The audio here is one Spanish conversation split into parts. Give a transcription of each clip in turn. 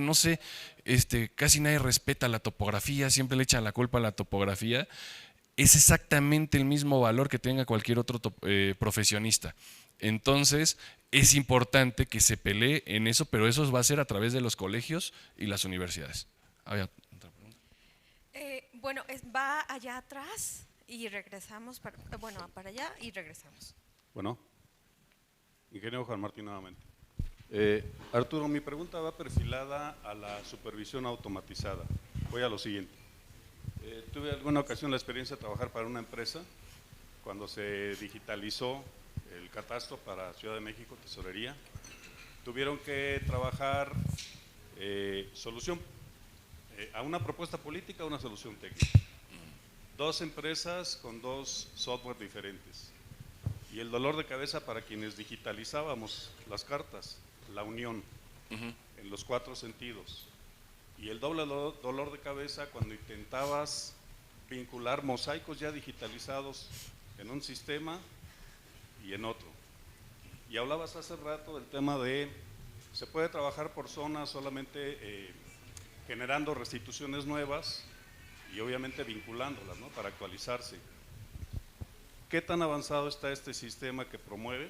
no sé, casi nadie respeta la topografía, siempre le echan la culpa a la topografía. Es exactamente el mismo valor que tenga cualquier otro profesionista. Entonces, es importante que se pelee en eso, pero eso va a ser a través de los colegios y las universidades. Había otra pregunta. Bueno, va allá atrás y regresamos, bueno, para allá y regresamos. Bueno, ingeniero Juan Martín nuevamente. Arturo, mi pregunta va perfilada a la supervisión automatizada. Voy a lo siguiente. Tuve alguna ocasión la experiencia de trabajar para una empresa cuando se digitalizó el catastro para Ciudad de México, Tesorería. Tuvieron que trabajar solución a una propuesta política, a una solución técnica. Dos empresas con dos software diferentes. Y el dolor de cabeza para quienes digitalizábamos las cartas, la unión en los 4 sentidos. Y el doble dolor de cabeza cuando intentabas vincular mosaicos ya digitalizados en un sistema y en otro. Y hablabas hace rato del tema de, se puede trabajar por zonas solamente generando restituciones nuevas y obviamente vinculándolas, ¿no?, para actualizarse. ¿Qué tan avanzado está este sistema que promueven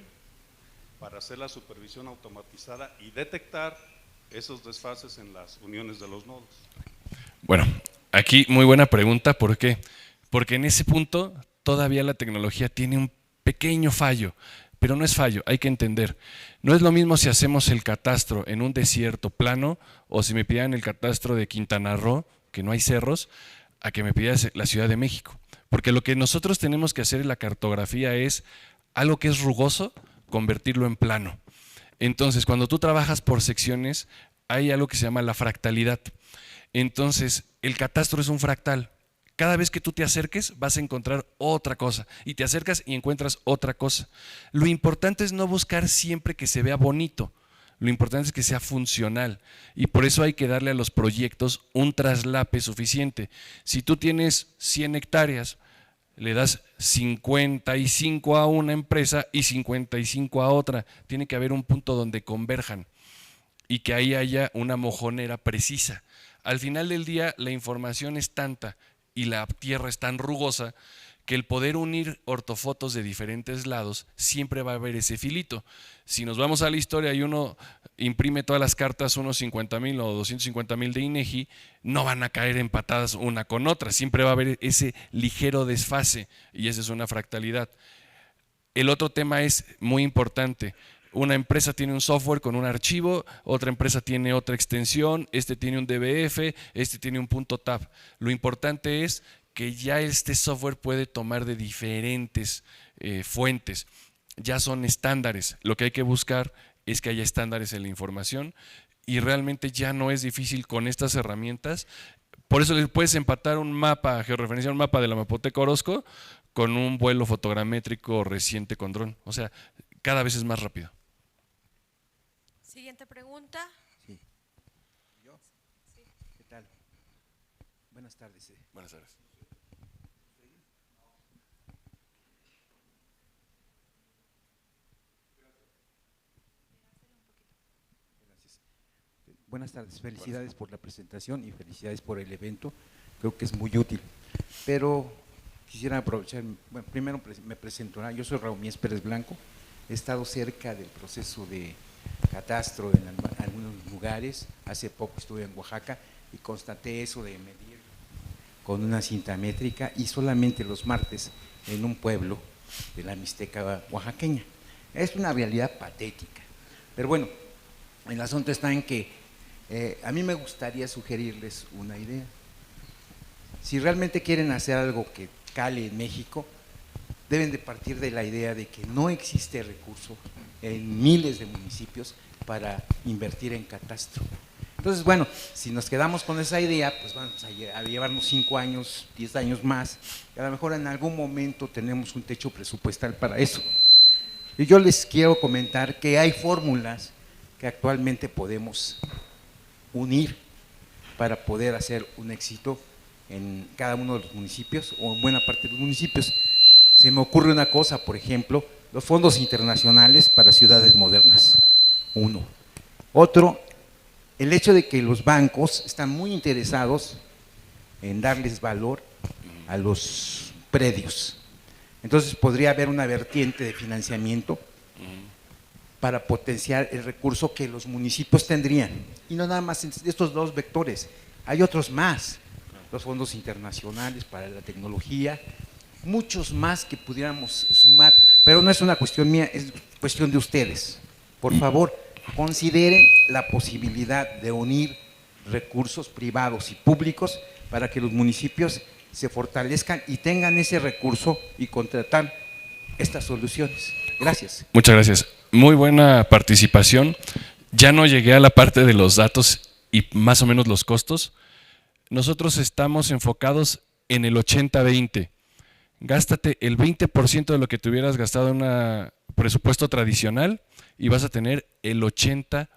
para hacer la supervisión automatizada y detectar esos desfases en las uniones de los nodos? Bueno, aquí muy buena pregunta. ¿Por qué? Porque en ese punto todavía la tecnología tiene un pequeño fallo, pero no es fallo, hay que entender. No es lo mismo si hacemos el catastro en un desierto plano o si me pidieran el catastro de Quintana Roo, que no hay cerros, a que me pidas la Ciudad de México. Porque lo que nosotros tenemos que hacer en la cartografía es algo que es rugoso, convertirlo en plano. Entonces, cuando tú trabajas por secciones, hay algo que se llama la fractalidad. Entonces, el catastro es un fractal. Cada vez que tú te acerques vas a encontrar otra cosa y te acercas y encuentras otra cosa. Lo importante es no buscar siempre que se vea bonito, lo importante es que sea funcional y por eso hay que darle a los proyectos un traslape suficiente. Si tú tienes 100 hectáreas, le das 55 a una empresa y 55 a otra. Tiene que haber un punto donde converjan y que ahí haya una mojonera precisa. Al final del día la información es tanta y la tierra es tan rugosa que el poder unir ortofotos de diferentes lados siempre va a haber ese filito. Si nos vamos a la historia y uno imprime todas las cartas, unos 50,000 o 250,000 de INEGI, no van a caer empatadas una con otra, siempre va a haber ese ligero desfase y esa es una fractalidad. El otro tema es muy importante. Una empresa tiene un software con un archivo, otra empresa tiene otra extensión, este tiene un DBF, este tiene un .tab. Lo importante es que ya este software puede tomar de diferentes fuentes. Ya son estándares. Lo que hay que buscar es que haya estándares en la información y realmente ya no es difícil con estas herramientas. Por eso le puedes empatar un mapa, georreferenciar un mapa de la Mapoteca Orozco con un vuelo fotogramétrico reciente con dron. O sea, cada vez es más rápido. Siguiente pregunta. Sí. ¿Yo? Sí. ¿Qué tal? Buenas tardes. Buenas tardes. Gracias. Buenas tardes, felicidades por la presentación y felicidades por el evento, creo que es muy útil. Pero quisiera aprovechar, bueno, primero me presento, yo soy Raúl Mies Pérez Blanco, he estado cerca del proceso de catastro en algunos lugares, hace poco estuve en Oaxaca y constaté eso de medir con una cinta métrica y solamente los martes en un pueblo de la Mixteca oaxaqueña. Es una realidad patética, pero bueno, el asunto está en que a mí me gustaría sugerirles una idea. Si realmente quieren hacer algo que cale en México, deben de partir de la idea de que no existe recurso en miles de municipios para invertir en catastro. Entonces, bueno, si nos quedamos con esa idea, pues vamos a llevarnos 5 años, 10 años más, y a lo mejor en algún momento tenemos un techo presupuestal para eso. Y yo les quiero comentar que hay fórmulas que actualmente podemos unir para poder hacer un éxito en cada uno de los municipios o en buena parte de los municipios. Se me ocurre una cosa, por ejemplo, los fondos internacionales para ciudades modernas, uno. Otro, el hecho de que los bancos están muy interesados en darles valor a los predios. Entonces podría haber una vertiente de financiamiento para potenciar el recurso que los municipios tendrían. Y no nada más estos dos vectores, hay otros más, los fondos internacionales para la tecnología, muchos más que pudiéramos sumar, pero no es una cuestión mía, es cuestión de ustedes. Por favor, consideren la posibilidad de unir recursos privados y públicos para que los municipios se fortalezcan y tengan ese recurso y contratar estas soluciones. Gracias. Muchas gracias. Muy buena participación. Ya no llegué a la parte de los datos y más o menos los costos. Nosotros estamos enfocados en el 80-20. Gástate el 20% de lo que te hubieras gastado en un presupuesto tradicional y vas a tener el 80%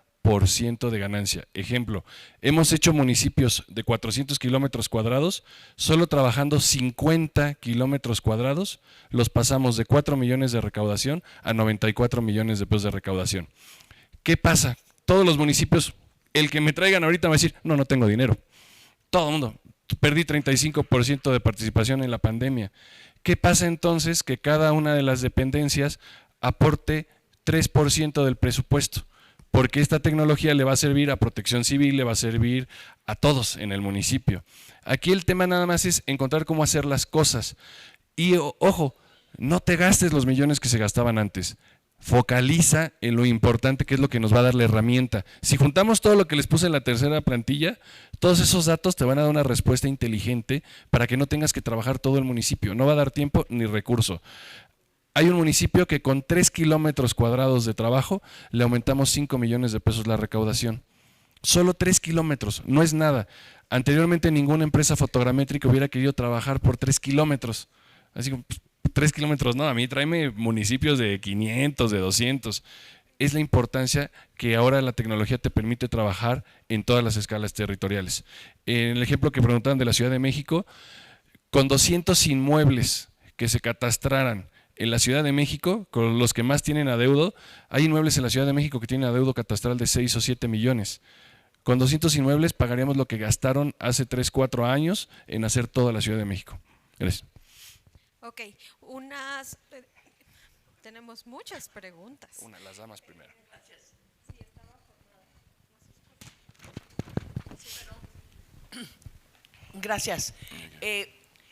de ganancia. Ejemplo, hemos hecho municipios de 400 kilómetros cuadrados, solo trabajando 50 kilómetros cuadrados, los pasamos de 4 millones de recaudación a 94 millones de pesos de recaudación. ¿Qué pasa? Todos los municipios, el que me traigan ahorita va a decir, no tengo dinero. Todo el mundo, perdí 35% de participación en la pandemia. ¿Qué pasa entonces? Que cada una de las dependencias aporte 3% del presupuesto, porque esta tecnología le va a servir a Protección Civil, le va a servir a todos en el municipio. Aquí el tema nada más es encontrar cómo hacer las cosas. Y ojo, no te gastes los millones que se gastaban antes. Focaliza en lo importante, que es lo que nos va a dar la herramienta. Si juntamos todo lo que les puse en la tercera plantilla, todos esos datos te van a dar una respuesta inteligente para que no tengas que trabajar todo el municipio. No va a dar tiempo ni recurso. Hay un municipio que con 3 kilómetros cuadrados de trabajo le aumentamos 5 millones de pesos la recaudación. Solo 3 kilómetros, no es nada. Anteriormente ninguna empresa fotogramétrica hubiera querido trabajar por 3 kilómetros. Así como, 3 kilómetros no, a mí tráeme municipios de 500, de 200. Es la importancia que ahora la tecnología te permite trabajar en todas las escalas territoriales. En el ejemplo que preguntaban de la Ciudad de México, con 200 inmuebles que se catastraran en la Ciudad de México, con los que más tienen adeudo, hay inmuebles en la Ciudad de México que tienen adeudo catastral de 6 o 7 millones. Con 200 inmuebles pagaríamos lo que gastaron hace 3, 4 años en hacer toda la Ciudad de México. Gracias. Ok, tenemos muchas preguntas. Las damas primero. Gracias.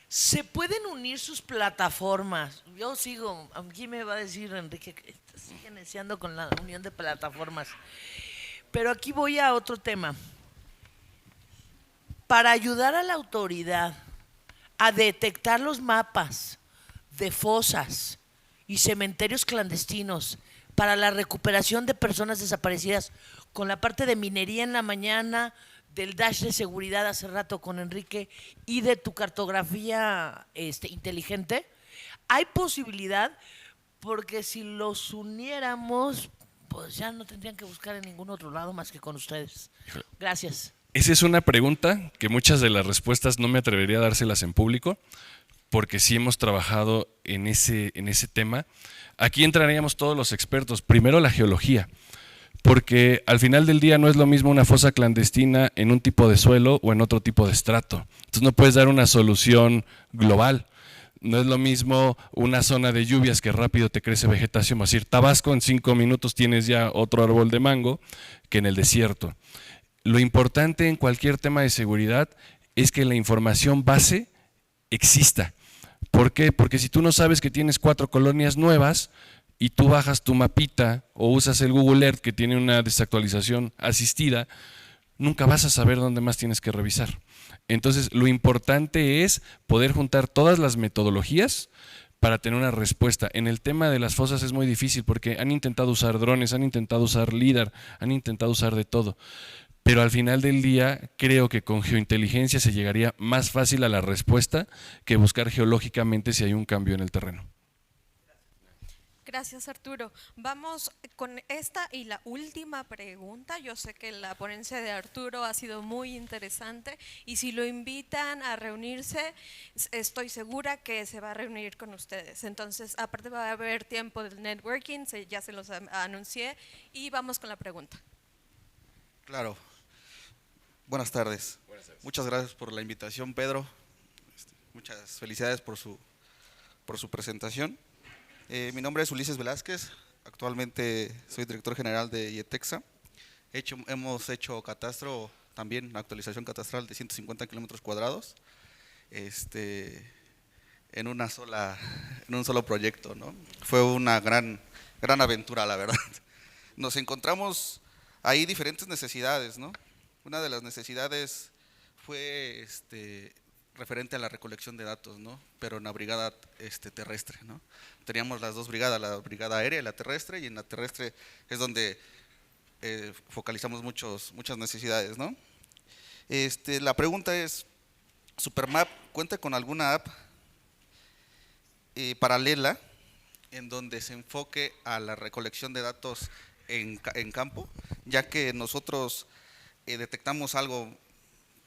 ¿Se pueden unir sus plataformas? Yo sigo, aquí me va a decir Enrique que siguen iniciando con la unión de plataformas. Pero aquí voy a otro tema. Para ayudar a la autoridad a detectar los mapas de fosas y cementerios clandestinos para la recuperación de personas desaparecidas, con la parte de minería en la mañana, del dash de seguridad hace rato con Enrique y de tu cartografía inteligente, hay posibilidad, porque si los uniéramos, pues ya no tendrían que buscar en ningún otro lado más que con ustedes. Gracias. Esa es una pregunta que muchas de las respuestas no me atrevería a dárselas en público, porque sí hemos trabajado en ese tema. Aquí entraríamos todos los expertos. Primero la geología, porque al final del día no es lo mismo una fosa clandestina en un tipo de suelo o en otro tipo de estrato. Entonces no puedes dar una solución global. No es lo mismo una zona de lluvias que rápido te crece vegetación, es decir, Tabasco en 5 minutos tienes ya otro árbol de mango que en el desierto. Lo importante en cualquier tema de seguridad es que la información base exista. ¿Por qué? Porque si tú no sabes que tienes 4 colonias nuevas y tú bajas tu mapita o usas el Google Earth que tiene una desactualización asistida, nunca vas a saber dónde más tienes que revisar. Entonces, lo importante es poder juntar todas las metodologías para tener una respuesta. En el tema de las fosas es muy difícil porque han intentado usar drones, han intentado usar LIDAR, han intentado usar de todo. Pero al final del día creo que con geointeligencia se llegaría más fácil a la respuesta que buscar geológicamente si hay un cambio en el terreno. Gracias, Arturo. Vamos con esta y la última pregunta. Yo sé que la ponencia de Arturo ha sido muy interesante y si lo invitan a reunirse, estoy segura que se va a reunir con ustedes. Entonces, aparte va a haber tiempo de networking, ya se los anuncié y vamos con la pregunta. Claro. Buenas tardes. Muchas gracias por la invitación, Pedro. Muchas felicidades por su presentación. Mi nombre es Ulises Velázquez, actualmente soy director general de IETEXA. Hemos hecho catastro, también actualización catastral de 150 kilómetros cuadrados, en un solo proyecto, ¿no? Fue una gran aventura, la verdad. Nos encontramos ahí diferentes necesidades, ¿no? Una de las necesidades fue referente a la recolección de datos, ¿no? Pero en la brigada terrestre, ¿no? Teníamos las dos brigadas, la brigada aérea y la terrestre, y en la terrestre es donde focalizamos muchas necesidades, ¿no? La pregunta es, Supermap cuenta con alguna app paralela en donde se enfoque a la recolección de datos en campo, ya que nosotros detectamos algo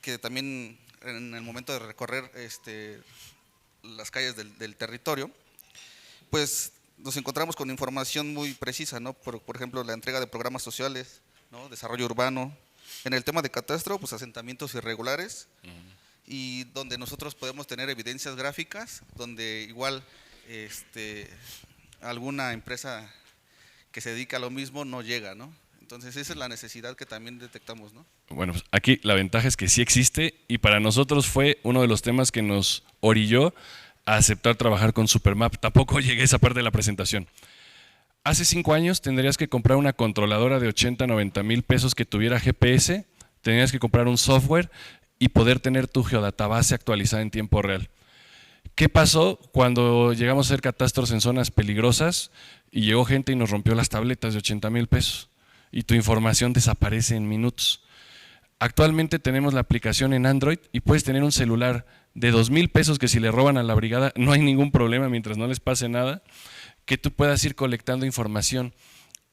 que también en el momento de recorrer las calles del territorio, pues nos encontramos con información muy precisa, ¿no? Por ejemplo, la entrega de programas sociales, ¿no? Desarrollo urbano. En el tema de catastro, pues asentamientos irregulares, y donde nosotros podemos tener evidencias gráficas, donde igual alguna empresa que se dedica a lo mismo no llega, ¿no? Entonces esa es la necesidad que también detectamos, ¿no? Bueno, pues aquí la ventaja es que sí existe, y para nosotros fue uno de los temas que nos orilló a aceptar trabajar con Supermap. Tampoco llegué a esa parte de la presentación. Hace 5 años tendrías que comprar una controladora de 80, 90 mil pesos que tuviera GPS, tenías que comprar un software y poder tener tu geodatabase actualizada en tiempo real. ¿Qué pasó cuando llegamos a hacer catastros en zonas peligrosas y llegó gente y nos rompió las tabletas de 80 mil pesos y tu información desaparece en minutos? Actualmente tenemos la aplicación en Android y puedes tener un celular de 2,000 pesos que si le roban a la brigada no hay ningún problema mientras no les pase nada, que tú puedas ir colectando información.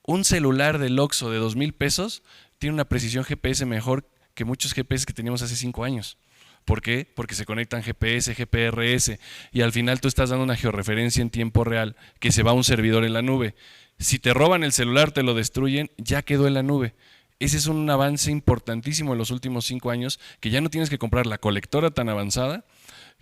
Un celular del Oxxo de 2,000 pesos tiene una precisión GPS mejor que muchos GPS que teníamos hace 5 años. ¿Por qué? Porque se conectan GPS, GPRS, y al final tú estás dando una georreferencia en tiempo real que se va a un servidor en la nube. Si te roban el celular, te lo destruyen, ya quedó en la nube. Ese es un avance importantísimo en los últimos 5 años, que ya no tienes que comprar la colectora tan avanzada,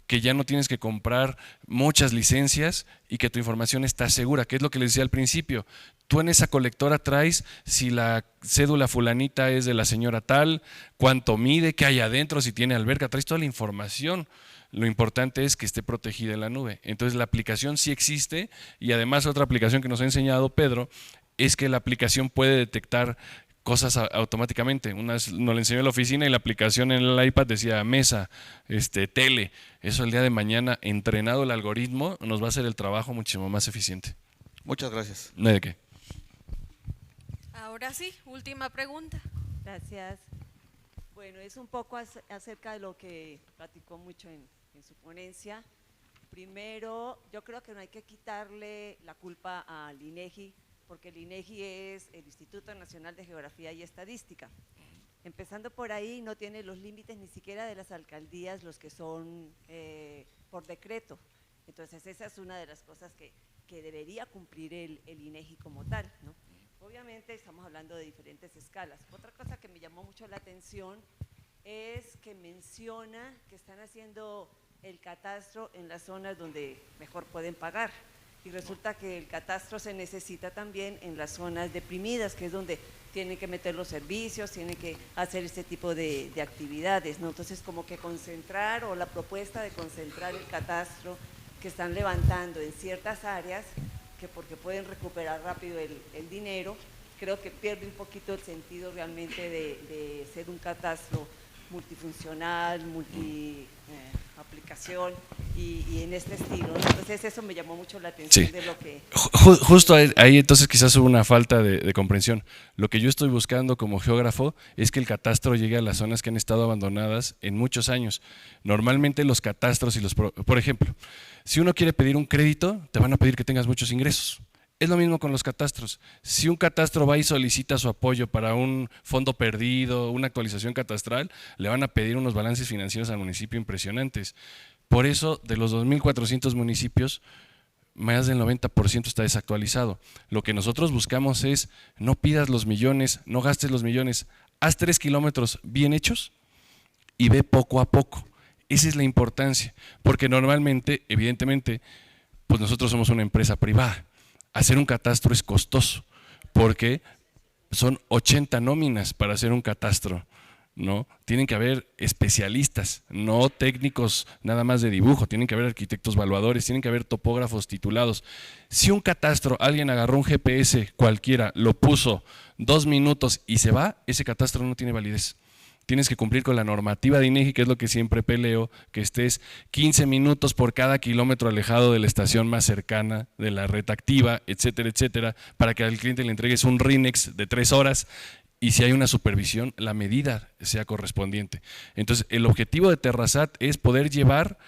que ya no tienes que comprar muchas licencias y que tu información está segura, que es lo que les decía al principio. Tú en esa colectora traes si la cédula fulanita es de la señora tal, cuánto mide, qué hay adentro, si tiene alberca, traes toda la información. Lo importante es que esté protegida en la nube. Entonces la aplicación sí existe, y además otra aplicación que nos ha enseñado Pedro es que la aplicación puede detectar cosas automáticamente. Una vez nos la enseñó en la oficina y la aplicación en el iPad decía mesa, tele. Eso el día de mañana, entrenado el algoritmo, nos va a hacer el trabajo muchísimo más eficiente. Muchas gracias. No hay de qué. Ahora sí, última pregunta. Gracias. Bueno, es un poco acerca de lo que platicó mucho en su ponencia. Primero, yo creo que no hay que quitarle la culpa al INEGI, porque el INEGI es el Instituto Nacional de Geografía y Estadística. Empezando por ahí, no tiene los límites ni siquiera de las alcaldías, los que son por decreto. Entonces esa es una de las cosas que debería cumplir el INEGI como tal, ¿no? Obviamente estamos hablando de diferentes escalas. Otra cosa que me llamó mucho la atención es que menciona que están haciendo el catastro en las zonas donde mejor pueden pagar. Y resulta que el catastro se necesita también en las zonas deprimidas, que es donde tienen que meter los servicios, tienen que hacer este tipo de actividades, ¿no? Entonces, como que concentrar, o la propuesta de concentrar el catastro que están levantando en ciertas áreas, que porque pueden recuperar rápido el dinero, creo que pierde un poquito el sentido realmente de ser un catastro multifuncional, aplicación y en este estilo, ¿no? Entonces eso me llamó mucho la atención, Sí. de lo que… Justo ahí entonces quizás hubo una falta de comprensión. Lo que yo estoy buscando como geógrafo es que el catastro llegue a las zonas que han estado abandonadas en muchos años. Normalmente los catastros por ejemplo, si uno quiere pedir un crédito, te van a pedir que tengas muchos ingresos. Es lo mismo con los catastros. Si un catastro va y solicita su apoyo para un fondo perdido, una actualización catastral, le van a pedir unos balances financieros al municipio impresionantes. Por eso, de los 2,400 municipios, más del 90% está desactualizado. Lo que nosotros buscamos es, no pidas los millones, no gastes los millones, haz 3 kilómetros bien hechos y ve poco a poco. Esa es la importancia, porque normalmente, evidentemente, pues nosotros somos una empresa privada. Hacer un catastro es costoso, porque son 80 nóminas para hacer un catastro, ¿no? Tienen que haber especialistas, no técnicos nada más de dibujo, tienen que haber arquitectos evaluadores, tienen que haber topógrafos titulados. Si un catastro, alguien agarró un GPS cualquiera, lo puso 2 minutos y se va, ese catastro no tiene validez. Tienes que cumplir con la normativa de INEGI, que es lo que siempre peleo, que estés 15 minutos por cada kilómetro alejado de la estación más cercana, de la red activa, etcétera, para que al cliente le entregues un RINEX de 3 horas y si hay una supervisión, la medida sea correspondiente. Entonces, el objetivo de Terrasat es poder llevar,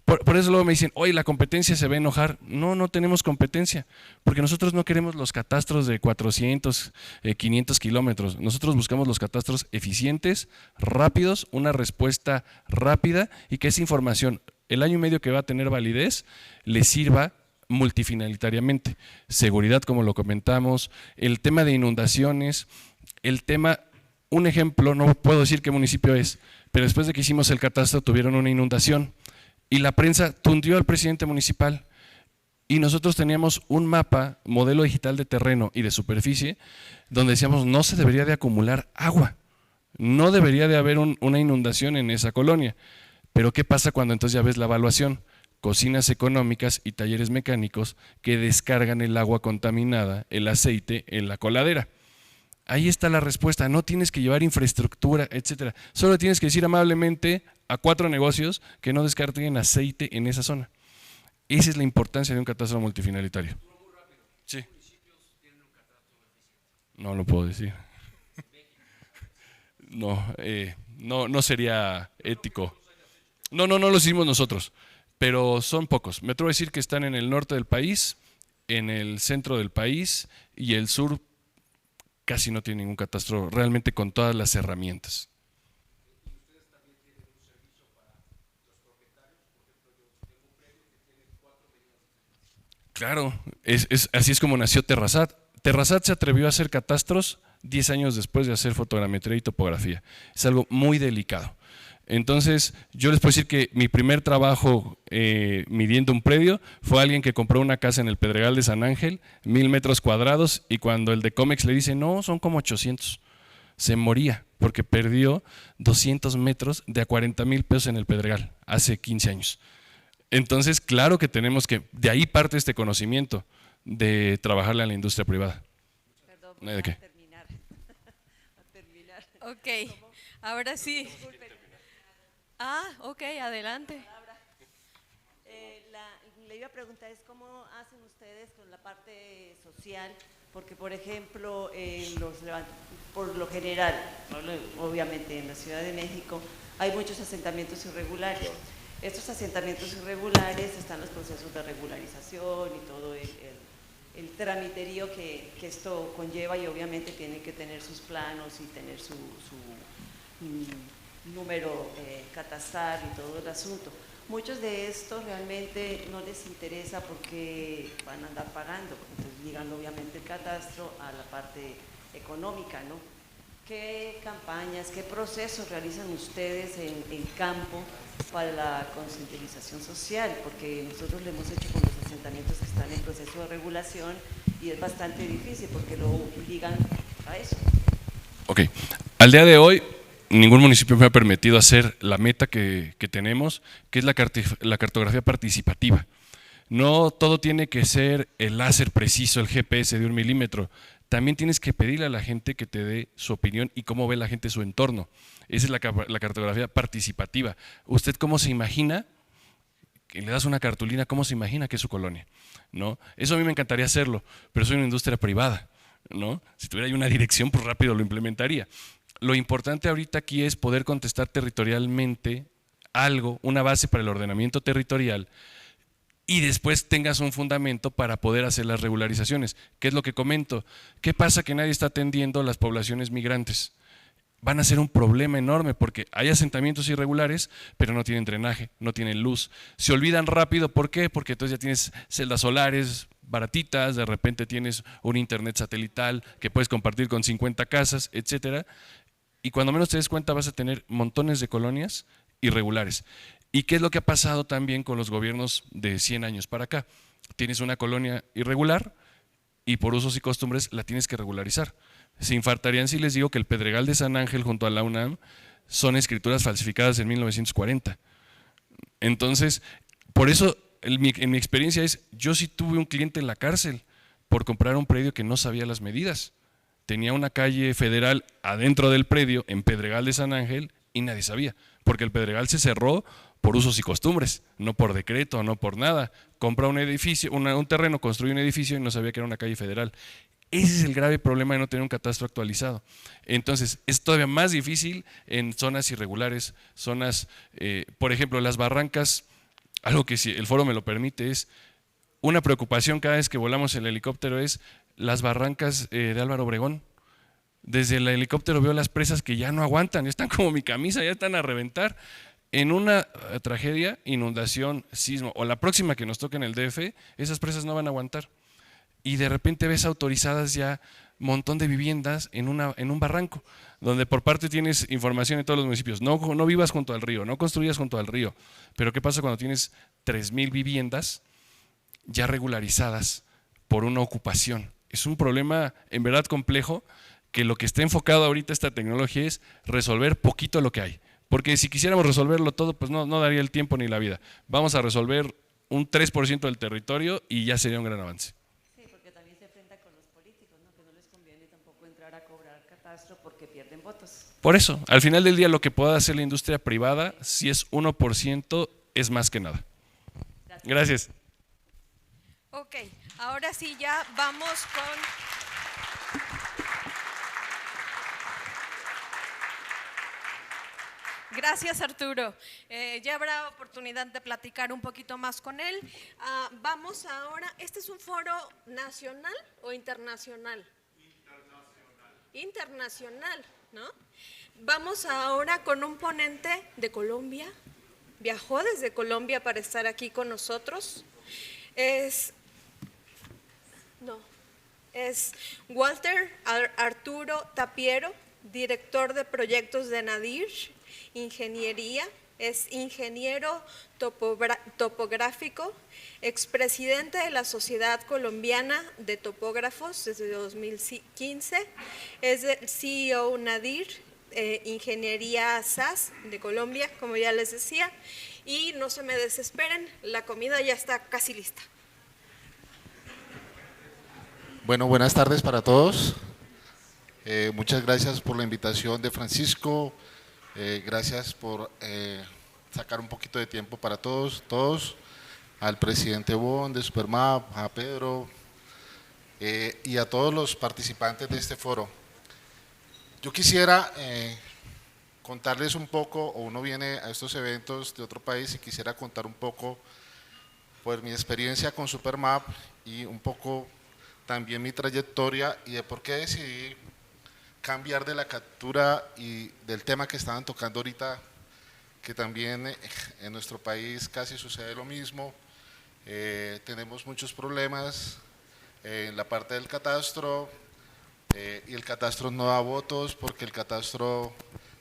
por eso luego me dicen, oye, la competencia se va a enojar. No, no tenemos competencia, porque nosotros no queremos los catastros de 400, 500 kilómetros. Nosotros buscamos los catastros eficientes, rápidos, una respuesta rápida y que esa información, el año y medio que va a tener validez, le sirva multifinalitariamente. Seguridad, como lo comentamos, el tema de inundaciones, el tema, un ejemplo, no puedo decir qué municipio es, pero después de que hicimos el catastro tuvieron una inundación y la prensa tundió al presidente municipal y nosotros teníamos un mapa, modelo digital de terreno y de superficie, donde decíamos no se debería de acumular agua, no debería de haber una inundación en esa colonia. Pero ¿qué pasa cuando entonces ya ves la evaluación? Cocinas económicas y talleres mecánicos que descargan el agua contaminada, el aceite en la coladera. Ahí está la respuesta, no tienes que llevar infraestructura, etcétera. Solo tienes que decir amablemente a 4 negocios que no descarguen aceite en esa zona. Esa es la importancia de un catastro multifinalitario. Sí. No lo puedo decir. No sería ético. No lo hicimos nosotros, pero son pocos. Me atrevo a decir que están en el norte del país, en el centro del país y el sur casi no tiene ningún catastro realmente con todas las herramientas. Claro, así es como nació Terrasat. Terrasat se atrevió a hacer catastros 10 años después de hacer fotogrametría y topografía. Es algo muy delicado. Entonces, yo les puedo decir que mi primer trabajo midiendo un predio fue alguien que compró una casa en el Pedregal de San Ángel, 1000 metros cuadrados, y cuando el de Comex le dice, no, son como 800, se moría porque perdió 200 metros de a 40,000 pesos en el Pedregal hace 15 años. Entonces, claro que tenemos que, de ahí parte este conocimiento de trabajarle a la industria privada. Perdón, No hay de qué. a terminar. Ok, ahora sí. Ok, adelante. Le iba a preguntar es cómo hacen ustedes con la parte social, porque por ejemplo, por lo general, obviamente en la Ciudad de México, hay muchos asentamientos irregulares. Estos asentamientos irregulares están los procesos de regularización y todo el tramiterío que esto conlleva y obviamente tienen que tener sus planos y tener su número catastral y todo el asunto. Muchos de estos realmente no les interesa porque van a andar pagando, entonces ligan obviamente el catastro a la parte económica, ¿no? ¿Qué campañas, qué procesos realizan ustedes en campo para la concientización social? Porque nosotros lo hemos hecho con los asentamientos que están en proceso de regulación y es bastante difícil porque lo ligan a eso. Ok, al día de hoy ningún municipio me ha permitido hacer la meta que tenemos, que es la cartografía participativa. No todo tiene que ser el láser preciso, el GPS de 1 milímetro. También tienes que pedirle a la gente que te dé su opinión y cómo ve la gente su entorno. Esa es la cartografía participativa. ¿Usted cómo se imagina? Que le das una cartulina, ¿cómo se imagina que es su colonia? ¿No? Eso a mí me encantaría hacerlo, pero soy una industria privada, ¿no? Si tuviera ahí una dirección, pues rápido lo implementaría. Lo importante ahorita aquí es poder contestar territorialmente algo, una base para el ordenamiento territorial y después tengas un fundamento para poder hacer las regularizaciones. ¿Qué es lo que comento? ¿Qué pasa que nadie está atendiendo a las poblaciones migrantes? Van a ser un problema enorme porque hay asentamientos irregulares, pero no tienen drenaje, no tienen luz. Se olvidan rápido, ¿por qué? Porque entonces ya tienes celdas solares baratitas, de repente tienes un internet satelital que puedes compartir con 50 casas, etcétera. y cuando menos te des cuenta vas a tener montones de colonias irregulares. ¿Y qué es lo que ha pasado también con los gobiernos de 100 años para acá? Tienes una colonia irregular y por usos y costumbres la tienes que regularizar. Se infartarían si les digo que el Pedregal de San Ángel junto a la UNAM son escrituras falsificadas en 1940. Entonces, por eso en mi experiencia es, yo sí tuve un cliente en la cárcel por comprar un predio que no sabía las medidas. Tenía una calle federal adentro del predio en Pedregal de San Ángel y nadie sabía, porque el Pedregal se cerró por usos y costumbres, no por decreto, no por nada. Compra un edificio, un terreno, construye un edificio y no sabía que era una calle federal. Ese es el grave problema de no tener un catastro actualizado. Entonces, es todavía más difícil en zonas irregulares, zonas, por ejemplo, las barrancas, algo que si el foro me lo permite es, una preocupación cada vez que volamos el helicóptero es las barrancas de Álvaro Obregón. Desde el helicóptero veo las presas que ya no aguantan, están como mi camisa, ya están a reventar. En una tragedia, inundación, sismo, o la próxima que nos toque en el DF, esas presas no van a aguantar. Y de repente ves autorizadas ya un montón de viviendas en un barranco, donde por parte tienes información en todos los municipios, no vivas junto al río, no construyas junto al río, pero ¿qué pasa cuando tienes 3,000 viviendas ya regularizadas por una ocupación? Es un problema en verdad complejo, que lo que está enfocado ahorita esta tecnología es resolver poquito lo que hay, porque si quisiéramos resolverlo todo, pues no daría el tiempo ni la vida. Vamos a resolver un 3% del territorio y ya sería un gran avance. Porque pierden votos. Por eso, al final del día lo que pueda hacer la industria privada, si es 1%, es más que nada. Gracias. Ok, ahora sí ya vamos con… Gracias, Arturo. Ya habrá oportunidad de platicar un poquito más con él. Vamos ahora, ¿este es un foro nacional o internacional? Internacional, ¿no? Vamos ahora con un ponente de Colombia, viajó desde Colombia para estar aquí con nosotros. Es Walter Arturo Tapiero, director de proyectos de Nadir Ingeniería, es ingeniero topográfico, expresidente de la Sociedad Colombiana de Topógrafos desde 2015, es el CEO Nadir Ingeniería SAS de Colombia, como ya les decía, y no se me desesperen, la comida ya está casi lista. Bueno, buenas tardes para todos. Muchas gracias por la invitación de Francisco, gracias por sacar un poquito de tiempo para todos, al presidente Bon de Supermap, a Pedro y a todos los participantes de este foro. Yo quisiera contarles un poco, o uno viene a estos eventos de otro país y quisiera contar un poco por mi experiencia con Supermap y un poco también mi trayectoria y de por qué decidí cambiar de la captura y del tema que estaban tocando ahorita, que también en nuestro país casi sucede lo mismo. Tenemos muchos problemas en la parte del catastro y el catastro no da votos porque el catastro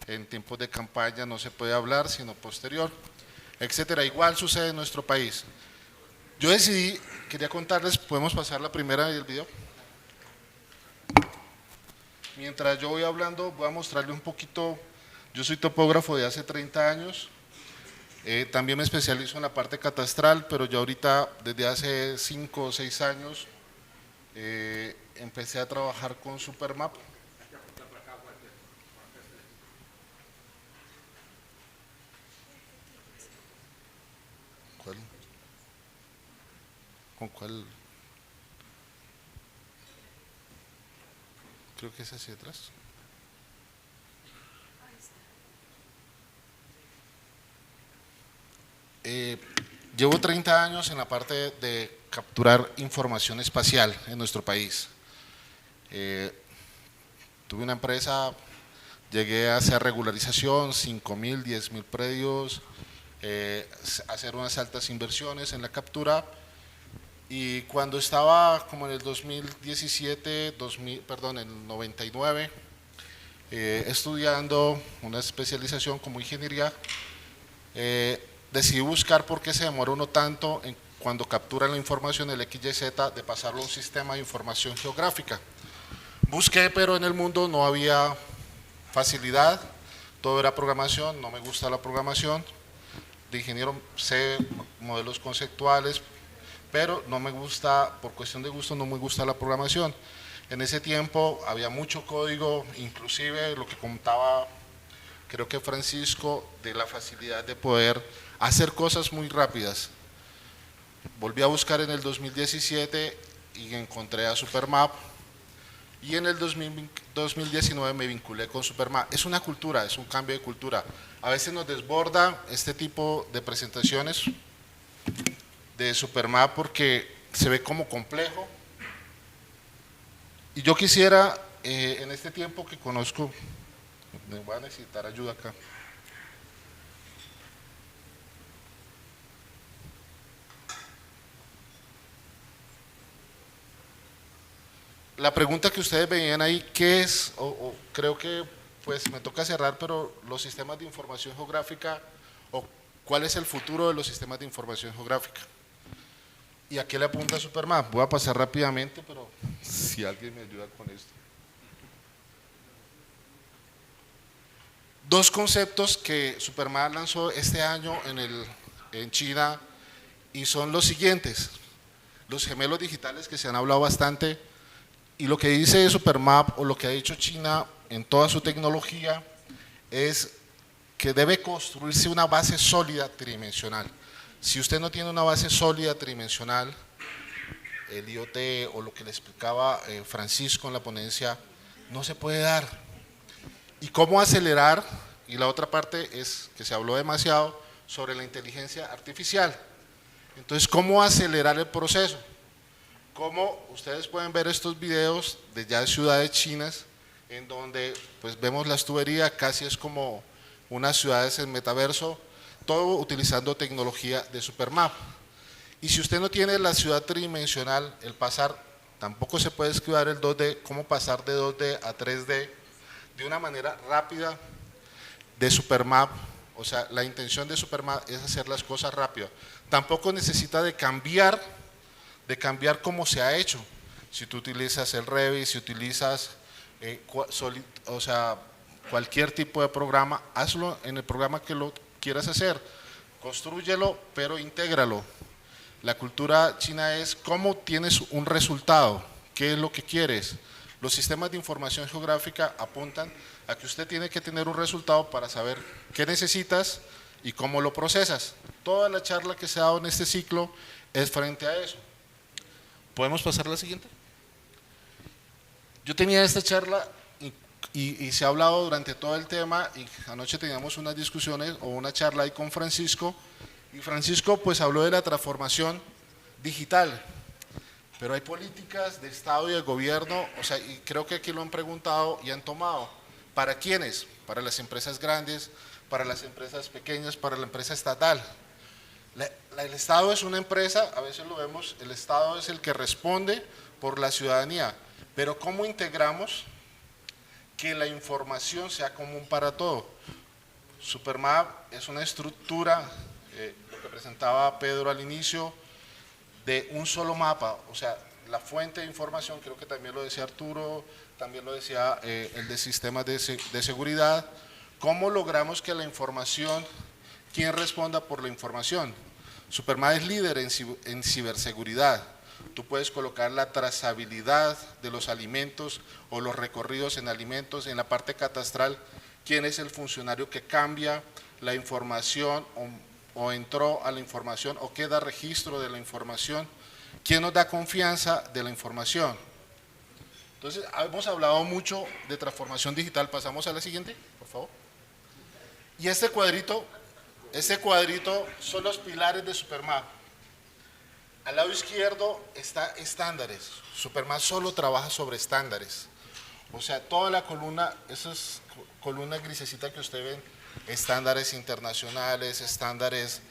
en tiempos de campaña no se puede hablar sino posterior, etcétera. Igual sucede en nuestro país. Yo decidí, quería contarles, ¿podemos pasar la primera del video? Mientras yo voy hablando, voy a mostrarle un poquito. Yo soy topógrafo de hace 30 años, también me especializo en la parte catastral, pero yo ahorita desde hace 5 o 6 años empecé a trabajar con Supermap. ¿Cuál? ¿Con cuál? Creo que es hacia atrás. Llevo 30 años en la parte de capturar información espacial en nuestro país. Tuve una empresa, llegué a hacer regularización, 5,000, 10,000 predios, hacer unas altas inversiones en la captura. Y cuando estaba como en el 2017, en el 99, estudiando una especialización como ingeniería, decidí buscar por qué se demora uno tanto cuando captura la información, el XYZ, de pasarlo a un sistema de información geográfica. Busqué, pero en el mundo no había facilidad, todo era programación, no me gusta la programación. De ingeniero sé modelos conceptuales, pero no me gusta, por cuestión de gusto, no me gusta la programación. En ese tiempo había mucho código, inclusive lo que contaba, creo que Francisco, de la facilidad de poder hacer cosas muy rápidas. Volví a buscar en el 2017 y encontré a Supermap, y en el 2019 me vinculé con Supermap. Es una cultura, es un cambio de cultura. A veces nos desborda este tipo de presentaciones de Supermap porque se ve como complejo. Y yo quisiera, en este tiempo que conozco, me voy a necesitar ayuda acá. La pregunta que ustedes veían ahí, ¿qué es? Creo que pues me toca cerrar, pero los sistemas de información geográfica, o cuál es el futuro de los sistemas de información geográfica. ¿Y a qué le apunta Supermap? Voy a pasar rápidamente, pero si alguien me ayuda con esto. Dos conceptos que Supermap lanzó este año en China, y son los siguientes: los gemelos digitales, que se han hablado bastante, y lo que dice Supermap, o lo que ha dicho China en toda su tecnología, es que debe construirse una base sólida tridimensional. Si usted no tiene una base sólida tridimensional, el IoT o lo que le explicaba Francisco en la ponencia, no se puede dar. ¿Y cómo acelerar? Y la otra parte es que se habló demasiado sobre la inteligencia artificial. Entonces, ¿cómo acelerar el proceso? Como ustedes pueden ver estos videos de ya ciudades chinas, en donde pues vemos las tuberías, casi es como unas ciudades en metaverso, todo utilizando tecnología de Supermap. Y si usted no tiene la ciudad tridimensional, el pasar, tampoco se puede esquivar el 2D, cómo pasar de 2D a 3D de una manera rápida de Supermap. O sea, la intención de Supermap es hacer las cosas rápido. Tampoco necesita de cambiar cómo se ha hecho. Si tú utilizas el Revit, si utilizas cualquier tipo de programa, hazlo en el programa que lo quieras hacer, constrúyelo, pero intégralo. La cultura china es cómo tienes un resultado, qué es lo que quieres. Los sistemas de información geográfica apuntan a que usted tiene que tener un resultado para saber qué necesitas y cómo lo procesas. Toda la charla que se ha dado en este ciclo es frente a eso. ¿Podemos pasar a la siguiente? Yo tenía esta charla y se ha hablado durante todo el tema, y anoche teníamos unas discusiones o una charla ahí con Francisco, y Francisco pues habló de la transformación digital, pero hay políticas de Estado y de gobierno, o sea, y creo que aquí lo han preguntado y han tomado. ¿Para quiénes? Para las empresas grandes, para las empresas pequeñas, para la empresa estatal. El Estado es una empresa, a veces lo vemos, el Estado es el que responde por la ciudadanía, pero ¿cómo integramos que la información sea común para todo? Supermap es una estructura, lo que presentaba Pedro al inicio, de un solo mapa, o sea, la fuente de información, creo que también lo decía Arturo, también lo decía el de sistemas de seguridad. ¿Cómo logramos que la información, quién responda por la información? Supermap es líder en ciberseguridad. Tú puedes colocar la trazabilidad de los alimentos o los recorridos en alimentos. En la parte catastral, quién es el funcionario que cambia la información o entró a la información o queda registro de la información, quién nos da confianza de la información. Entonces, hemos hablado mucho de transformación digital. Pasamos a la siguiente, por favor. Y este cuadrito son los pilares de Supermap. Al lado izquierdo está estándares. Supermap solo trabaja sobre estándares. O sea, toda la columna, esas columnas grisecitas que usted ven, estándares internacionales, estándares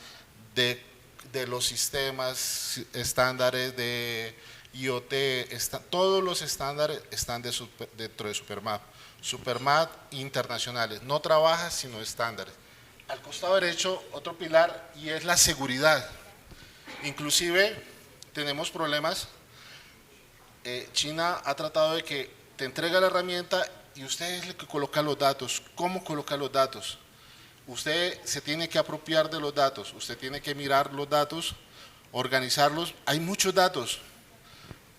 de los sistemas, estándares de IoT, todos los estándares están dentro de Supermap. Supermat internacionales, no trabaja sino estándares. Al costado derecho, otro pilar, y es la seguridad. Inclusive tenemos problemas. China ha tratado de que te entrega la herramienta y usted es el que coloca los datos. ¿Cómo coloca los datos? Usted se tiene que apropiar de los datos, usted tiene que mirar los datos, organizarlos. Hay muchos datos.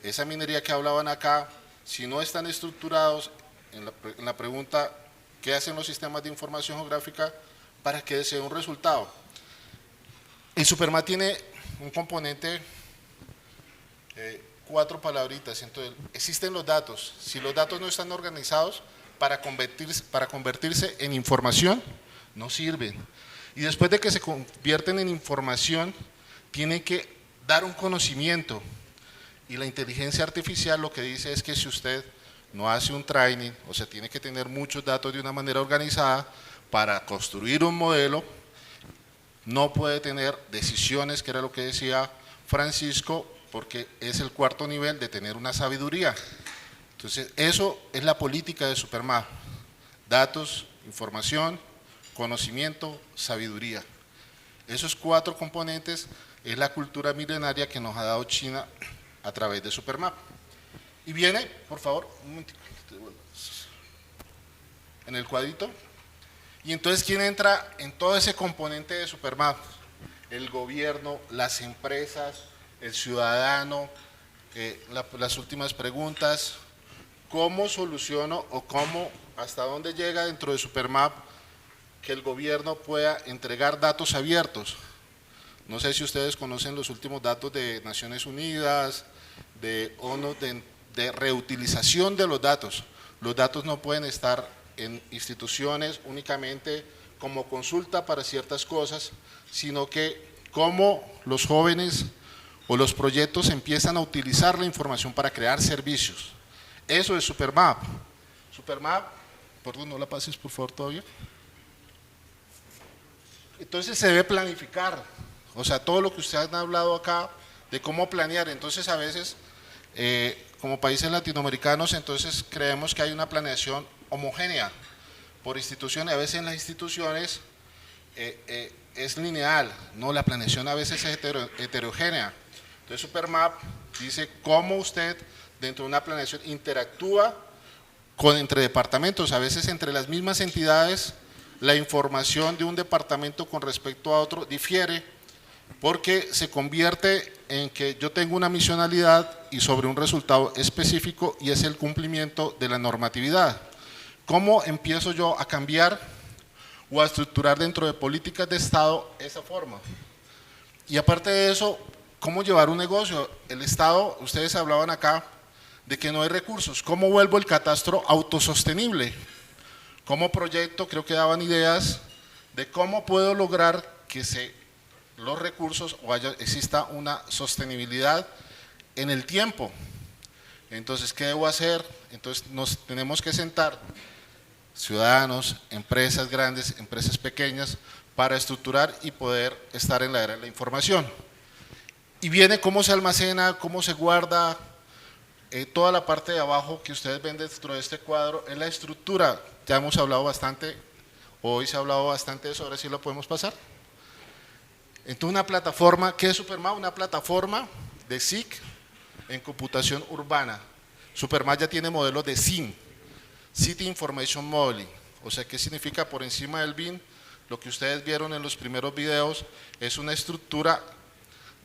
Esa minería que hablaban acá, si no están estructurados, en la pregunta, ¿qué hacen los sistemas de información geográfica para que se dé un resultado? El Supermat tiene un componente, 4 palabritas. Entonces, existen los datos. Si los datos no están organizados, para convertirse en información, no sirven. Y después de que se convierten en información, tiene que dar un conocimiento. Y la inteligencia artificial lo que dice es que si usted no hace un training, o sea, tiene que tener muchos datos de una manera organizada para construir un modelo, no puede tener decisiones, que era lo que decía Francisco, porque es el 4.º nivel de tener una sabiduría. Entonces, eso es la política de Supermat: datos, información, conocimiento, sabiduría. Esos 4 componentes es la cultura milenaria que nos ha dado China a través de Supermat. Y viene, por favor, un momentito, en el cuadrito. Y entonces, ¿quién entra en todo ese componente de Supermat? El gobierno, las empresas, el ciudadano. Las últimas preguntas: ¿cómo soluciono o hasta dónde llega dentro de Supermat que el gobierno pueda entregar datos abiertos? No sé si ustedes conocen los últimos datos de Naciones Unidas, de ONU, de reutilización de los datos. Los datos no pueden estar en instituciones únicamente como consulta para ciertas cosas, sino que cómo los jóvenes o los proyectos empiezan a utilizar la información para crear servicios. Eso es Supermat. Supermat, perdón, no la pases por favor todavía. Entonces se debe planificar, o sea, todo lo que ustedes han hablado acá de cómo planear. Entonces a veces, como países latinoamericanos, entonces creemos que hay una planeación homogénea por instituciones. A veces en las instituciones es lineal, no, la planeación a veces es heterogénea. Entonces Supermat dice cómo usted dentro de una planeación interactúa entre departamentos. A veces entre las mismas entidades la información de un departamento con respecto a otro difiere, porque se convierte en que yo tengo una misionalidad y sobre un resultado específico, y es el cumplimiento de la normatividad. ¿Cómo empiezo yo a cambiar o a estructurar dentro de políticas de Estado esa forma? Y aparte de eso, ¿cómo llevar un negocio? El Estado, ustedes hablaban acá de que no hay recursos. ¿Cómo vuelvo el catastro autosostenible? Como proyecto, creo que daban ideas de cómo puedo lograr que los recursos exista una sostenibilidad en el tiempo. Entonces, ¿qué debo hacer? Entonces nos tenemos que sentar, ciudadanos, empresas grandes, empresas pequeñas, para estructurar y poder estar en la era de la información. Y viene cómo se almacena, cómo se guarda. Toda la parte de abajo que ustedes ven dentro de este cuadro es la estructura. Ya hemos hablado bastante, hoy se ha hablado bastante de eso, ahora sí lo podemos pasar. Entonces, una plataforma, ¿qué es Supermat? Una plataforma de SIC en computación urbana. Supermat ya tiene modelos de CIM, City Information Modeling. O sea, ¿qué significa? Por encima del BIM, lo que ustedes vieron en los primeros videos es una estructura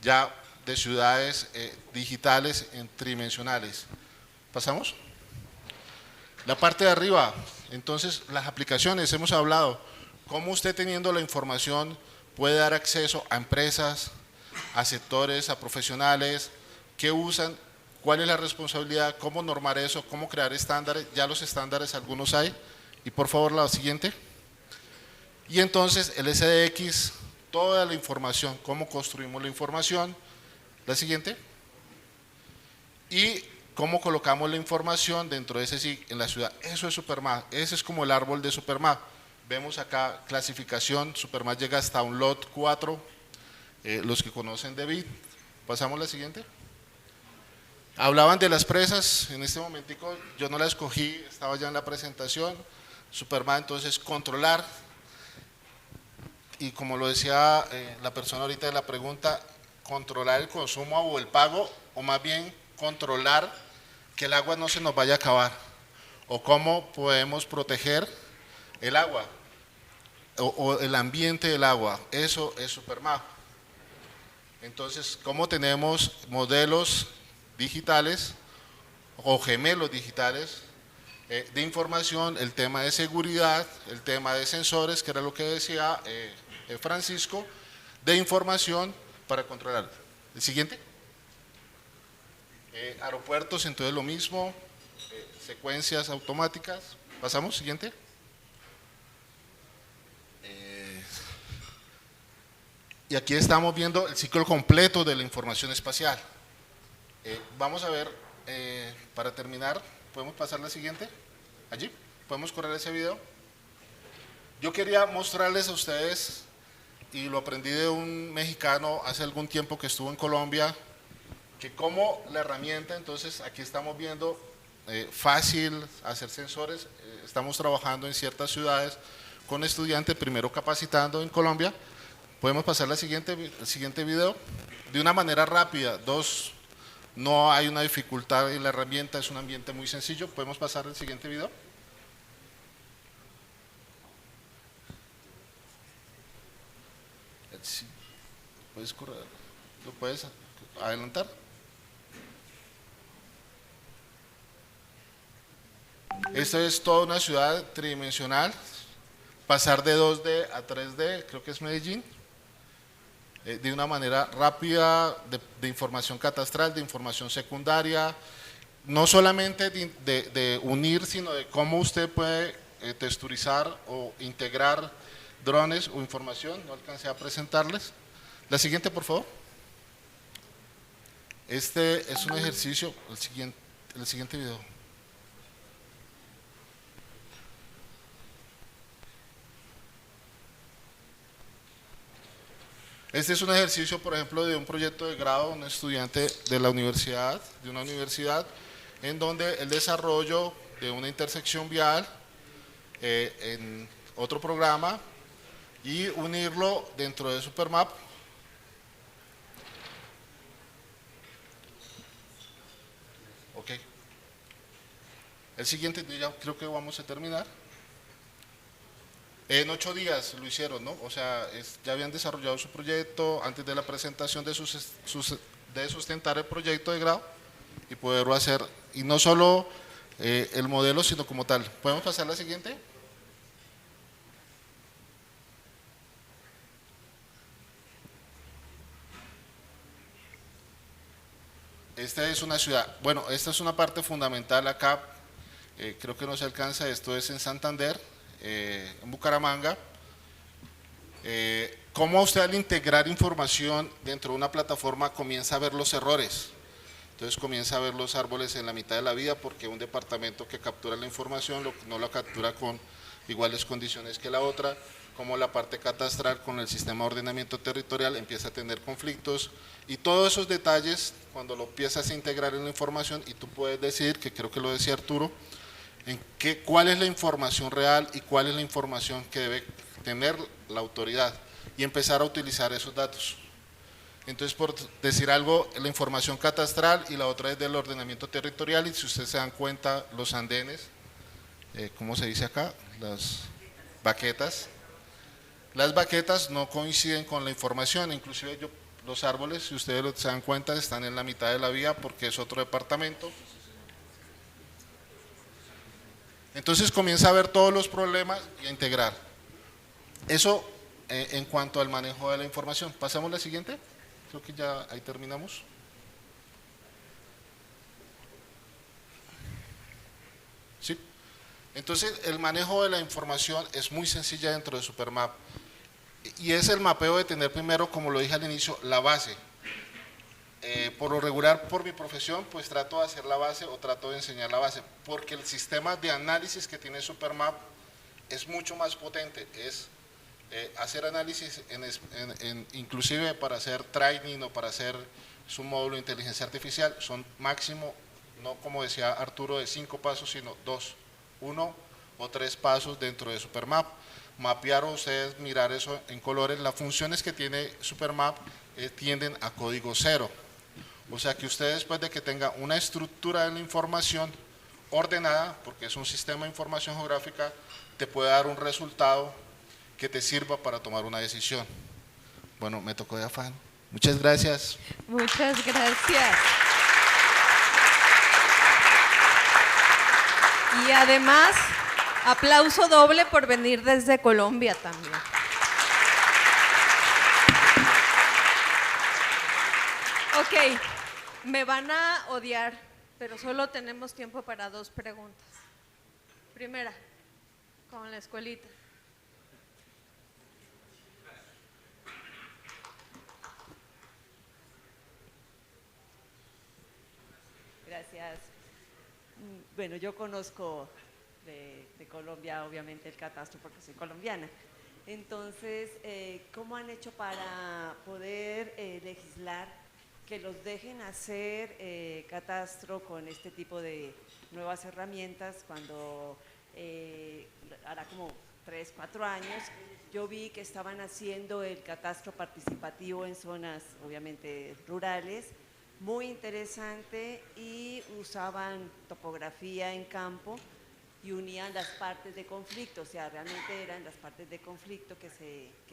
ya de ciudades digitales en tridimensionales. ¿Pasamos? La parte de arriba, entonces las aplicaciones, hemos hablado, cómo usted teniendo la información puede dar acceso a empresas, a sectores, a profesionales, qué usan, cuál es la responsabilidad, cómo normar eso, cómo crear estándares. Ya los estándares algunos hay. Y por favor la siguiente. Y entonces el SDX, toda la información, cómo construimos la información. La siguiente. Y cómo colocamos la información dentro de ese SIG en la ciudad. Eso es Supermat, ese es como el árbol de Supermat. Vemos acá clasificación, Supermat llega hasta un lot 4, los que conocen de BIT. Pasamos a la siguiente. Hablaban de las presas, en este momentico yo no la escogí, estaba ya en la presentación. Supermap, entonces controlar, y como lo decía la persona ahorita de la pregunta, controlar el consumo o el pago, o más bien controlar que el agua no se nos vaya a acabar, o cómo podemos proteger el agua o el ambiente del agua. Eso es Supermap. Entonces, ¿cómo tenemos modelos digitales o gemelos digitales de información, el tema de seguridad, el tema de sensores, que era lo que decía Francisco, de información para controlar? El siguiente. Aeropuertos, entonces lo mismo, secuencias automáticas. Pasamos, siguiente. Y aquí estamos viendo el ciclo completo de la información espacial. Vamos a ver, para terminar, ¿podemos pasar la siguiente? Allí, ¿podemos correr ese video? Yo quería mostrarles a ustedes, y lo aprendí de un mexicano hace algún tiempo que estuvo en Colombia, que como la herramienta, entonces aquí estamos viendo fácil hacer sensores, estamos trabajando en ciertas ciudades con estudiantes, primero capacitando en Colombia. Podemos pasar el siguiente video, de una manera rápida. No hay una dificultad en la herramienta, es un ambiente muy sencillo. ¿Podemos pasar el siguiente video? Sí. ¿Puedes correr? ¿Lo puedes adelantar? Esta es toda una ciudad tridimensional, pasar de 2D a 3D, creo que es Medellín, de una manera rápida, de información catastral, de información secundaria, no solamente de unir, sino de cómo usted puede texturizar o integrar drones o información. No alcancé a presentarles. La siguiente, por favor. Este es un ejercicio, el siguiente video. Este es un ejercicio, por ejemplo, de un proyecto de grado, un estudiante de la universidad, de una universidad, en donde el desarrollo de una intersección vial en otro programa y unirlo dentro de Supermap. Ok. El siguiente, ya creo que vamos a terminar. En 8 días lo hicieron, ¿no? O sea, ya habían desarrollado su proyecto antes de la presentación de sustentar el proyecto de grado y poderlo hacer. Y no solo el modelo, sino como tal. ¿Podemos pasar a la siguiente? Esta es una ciudad, bueno, esta es una parte fundamental acá, creo que no se alcanza, esto es en Santander, en Bucaramanga. Cómo usted al integrar información dentro de una plataforma comienza a ver los errores. Entonces comienza a ver los árboles en la mitad de la vía porque un departamento que captura la información no la captura con iguales condiciones que la otra, como la parte catastral con el sistema de ordenamiento territorial empieza a tener conflictos, y todos esos detalles cuando lo empiezas a integrar en la información, y tú puedes decir, que creo que lo decía Arturo, cuál es la información real y cuál es la información que debe tener la autoridad, y empezar a utilizar esos datos. Entonces, por decir algo, la información catastral y la otra es del ordenamiento territorial, y si ustedes se dan cuenta, los andenes, ¿cómo se dice acá? Las baquetas. Las baquetas no coinciden con la información, inclusive los árboles, si ustedes se dan cuenta, están en la mitad de la vía porque es otro departamento. Entonces comienza a ver todos los problemas y a integrar. Eso en cuanto al manejo de la información. Pasamos a la siguiente. Creo que ya ahí terminamos. ¿Sí? Entonces el manejo de la información es muy sencilla dentro de Supermap. Y es el mapeo de tener primero, como lo dije al inicio, la base. Por lo regular, por mi profesión, pues trato de hacer la base o trato de enseñar la base, porque el sistema de análisis que tiene Supermap es mucho más potente, es hacer análisis inclusive para hacer training o para hacer es un módulo de inteligencia artificial, son máximo, no como decía Arturo, de 5 pasos, sino 2, 1 o 3 pasos dentro de Supermap. Mapear o ustedes mirar eso en colores, las funciones que tiene Supermap tienden a código 0. O sea que usted después de que tenga una estructura de la información ordenada, porque es un sistema de información geográfica, te puede dar un resultado que te sirva para tomar una decisión. Bueno, me tocó de afán. Muchas gracias. Muchas gracias. Y además, aplauso doble por venir desde Colombia también. Ok, me van a odiar, pero solo tenemos tiempo para 2 preguntas. Primera, con la escuelita. Gracias. Bueno, yo conozco de Colombia, obviamente, el catastro porque soy colombiana. Entonces, ¿cómo han hecho para poder legislar que los dejen hacer catastro con este tipo de nuevas herramientas cuando hará como 3, 4 años yo vi que estaban haciendo el catastro participativo en zonas obviamente rurales, muy interesante, y usaban topografía en campo y unían las partes de conflicto, o sea, realmente eran las partes de conflicto que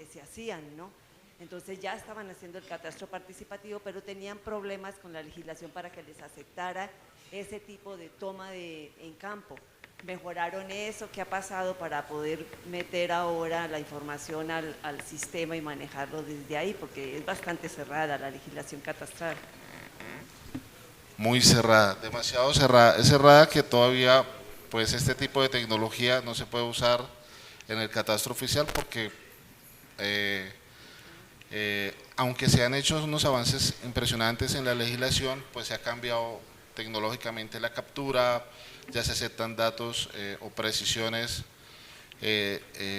se hacían, ¿no? Entonces ya estaban haciendo el catastro participativo, pero tenían problemas con la legislación para que les aceptara ese tipo de toma en campo. Mejoraron eso. ¿Qué ha pasado para poder meter ahora la información al sistema y manejarlo desde ahí? Porque es bastante cerrada la legislación catastral. Muy cerrada, demasiado cerrada. Es cerrada que todavía pues este tipo de tecnología no se puede usar en el catastro oficial porque aunque se han hecho unos avances impresionantes en la legislación, pues se ha cambiado tecnológicamente la captura, ya se aceptan datos o precisiones en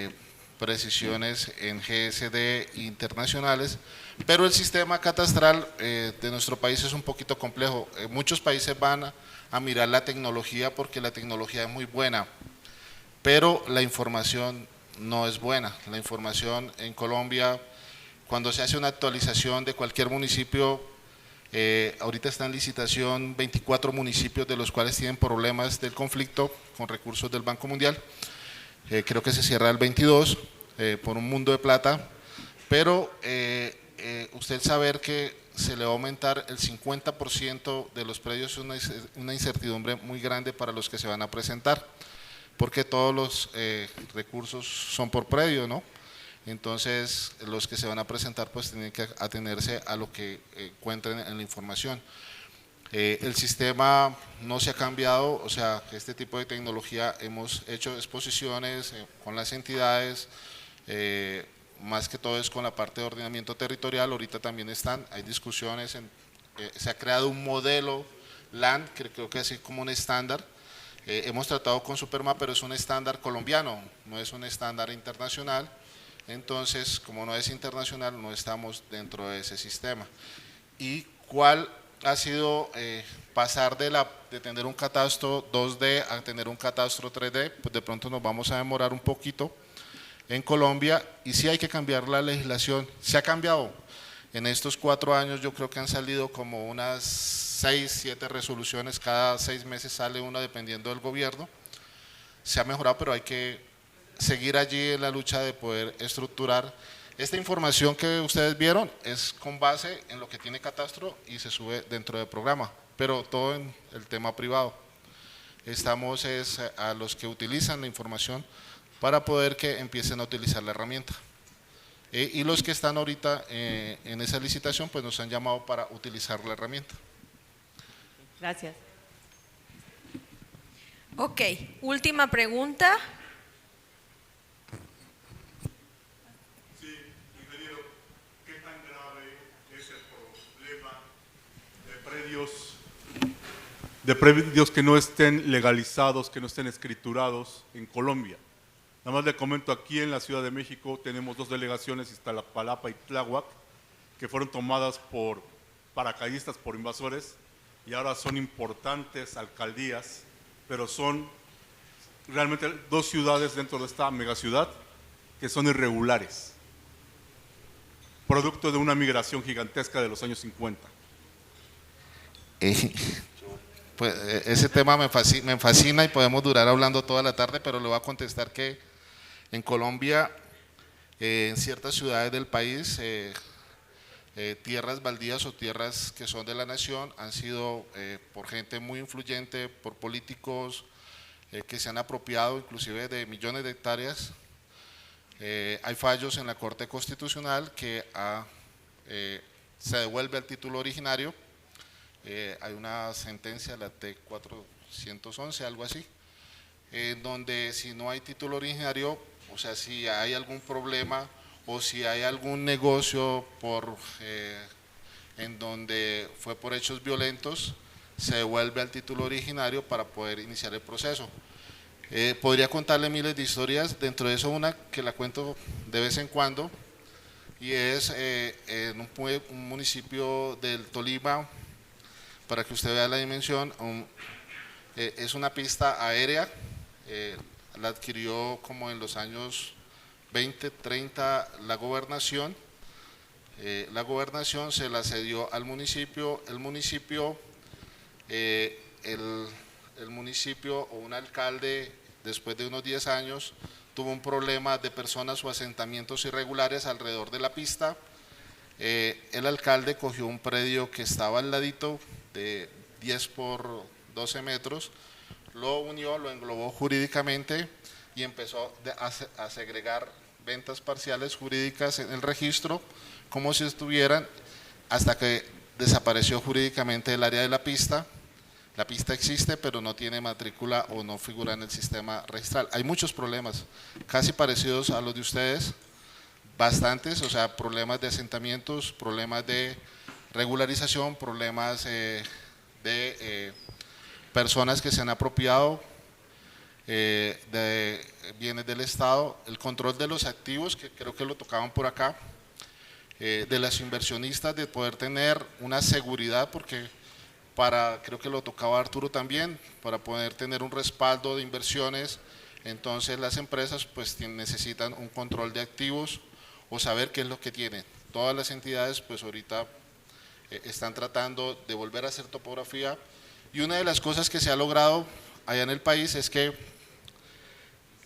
GSD internacionales, pero el sistema catastral de nuestro país es un poquito complejo. Muchos países van a mirar la tecnología porque la tecnología es muy buena, pero la información no es buena. La información en Colombia, cuando se hace una actualización de cualquier municipio, ahorita está en licitación 24 municipios de los cuales tienen problemas del conflicto con recursos del Banco Mundial. Creo que se cierra el 22 por un mundo de plata, pero usted saber que se le va a aumentar el 50% de los predios es una incertidumbre muy grande para los que se van a presentar, porque todos los recursos son por predio, ¿no? Entonces, los que se van a presentar pues tienen que atenerse a lo que encuentren en la información. El sistema no se ha cambiado, o sea, este tipo de tecnología hemos hecho exposiciones con las entidades, más que todo es con la parte de ordenamiento territorial. Ahorita también hay discusiones, se ha creado un modelo LAN, que creo que es así como un estándar. Hemos tratado con Supermap, pero es un estándar colombiano, no es un estándar internacional. Entonces, como no es internacional, no estamos dentro de ese sistema. ¿Y cuál ha sido pasar de tener un catastro 2D a tener un catastro 3D? Pues de pronto nos vamos a demorar un poquito en Colombia, y sí hay que cambiar la legislación. Se ha cambiado. En estos 4 años yo creo que han salido como unas 6, 7 resoluciones, cada 6 meses sale una dependiendo del gobierno. Se ha mejorado, pero hay que seguir allí en la lucha de poder estructurar. Esta información que ustedes vieron es con base en lo que tiene catastro y se sube dentro del programa, pero todo en el tema privado. Estamos a los que utilizan la información para poder que empiecen a utilizar la herramienta. Y los que están ahorita en esa licitación pues nos han llamado para utilizar la herramienta. Gracias. Ok, última pregunta. De predios que no estén legalizados, que no estén escriturados en Colombia? Nada más le comento, aquí en la Ciudad de México tenemos 2 delegaciones, Iztapalapa y Tláhuac, que fueron tomadas por paracaidistas por invasores y ahora son importantes alcaldías, pero son realmente 2 ciudades dentro de esta megaciudad que son irregulares, producto de una migración gigantesca de los años 50. Pues ese tema me fascina y podemos durar hablando toda la tarde, pero le voy a contestar que en Colombia, en ciertas ciudades del país, tierras baldías o tierras que son de la nación han sido por gente muy influyente, por políticos que se han apropiado inclusive de millones de hectáreas. Hay fallos en la Corte Constitucional que se devuelve al título originario. Hay una sentencia, la T411, algo así, donde si no hay título originario, o sea, si hay algún problema o si hay algún negocio en donde fue por hechos violentos, se devuelve al título originario para poder iniciar el proceso. Podría contarle miles de historias, dentro de eso una que la cuento de vez en cuando, y es en un municipio del Tolima, para que usted vea la dimensión, es una pista aérea, la adquirió como en los años 20, 30 la gobernación se la cedió al municipio, el municipio o un alcalde después de unos 10 años tuvo un problema de personas o asentamientos irregulares alrededor de la pista. El alcalde cogió un predio que estaba al ladito de 10 por 12 metros, lo unió, lo englobó jurídicamente y empezó a segregar ventas parciales jurídicas en el registro como si estuvieran, hasta que desapareció jurídicamente el área de la pista. La pista existe, pero no tiene matrícula o no figura en el sistema registral. Hay muchos problemas, casi parecidos a los de ustedes, bastantes, o sea, problemas de asentamientos, problemas de regularización, problemas de personas que se han apropiado de bienes del Estado, el control de los activos, que creo que lo tocaban por acá, de los inversionistas, de poder tener una seguridad, porque creo que lo tocaba Arturo también, para poder tener un respaldo de inversiones, entonces las empresas pues necesitan un control de activos o saber qué es lo que tienen. Todas las entidades pues ahorita están tratando de volver a hacer topografía, y una de las cosas que se ha logrado allá en el país es que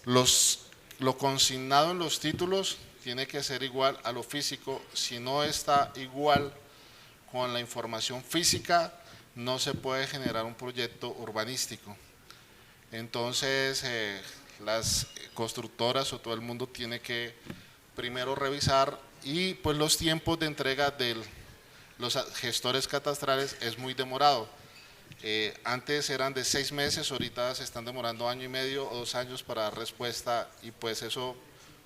lo consignado en los títulos tiene que ser igual a lo físico. Si no está igual con la información física, no se puede generar un proyecto urbanístico. Entonces las constructoras o todo el mundo tiene que primero revisar, y pues los tiempos de entrega de los gestores catastrales es muy demorado. Antes eran de 6 meses, ahorita se están demorando 1 año y medio o 2 años para dar respuesta, y pues eso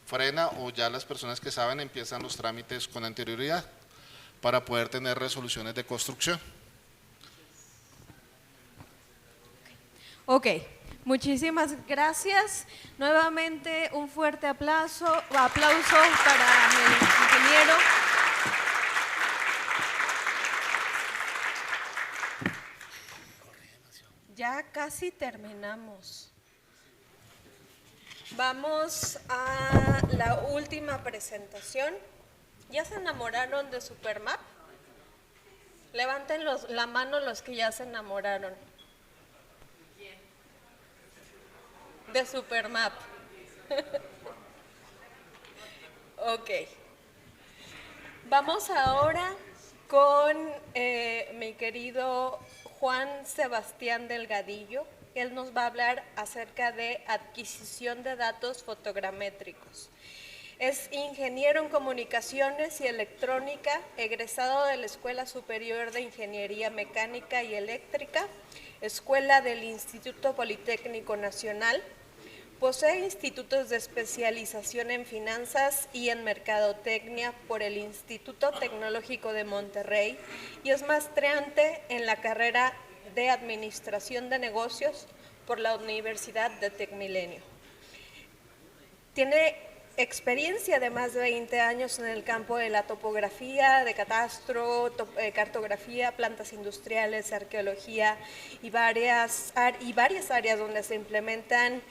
frena, o ya las personas que saben empiezan los trámites con anterioridad para poder tener resoluciones de construcción. Ok, muchísimas gracias. Nuevamente un fuerte aplauso para el ingeniero. Ya casi terminamos. Vamos a la última presentación. ¿Ya se enamoraron de Supermap? Levanten la mano los que ya se enamoraron de Supermap. Ok. Vamos ahora con mi querido Juan Sebastián Delgadillo. Él nos va a hablar acerca de adquisición de datos fotogramétricos. Es ingeniero en comunicaciones y electrónica, egresado de la Escuela Superior de Ingeniería Mecánica y Eléctrica, Escuela del Instituto Politécnico Nacional. Posee institutos de especialización en finanzas y en mercadotecnia por el Instituto Tecnológico de Monterrey y es maestrante en la carrera de Administración de Negocios por la Universidad de Tecmilenio. Tiene experiencia de más de 20 años en el campo de la topografía, de catastro, cartografía, plantas industriales, arqueología y varias áreas donde se implementan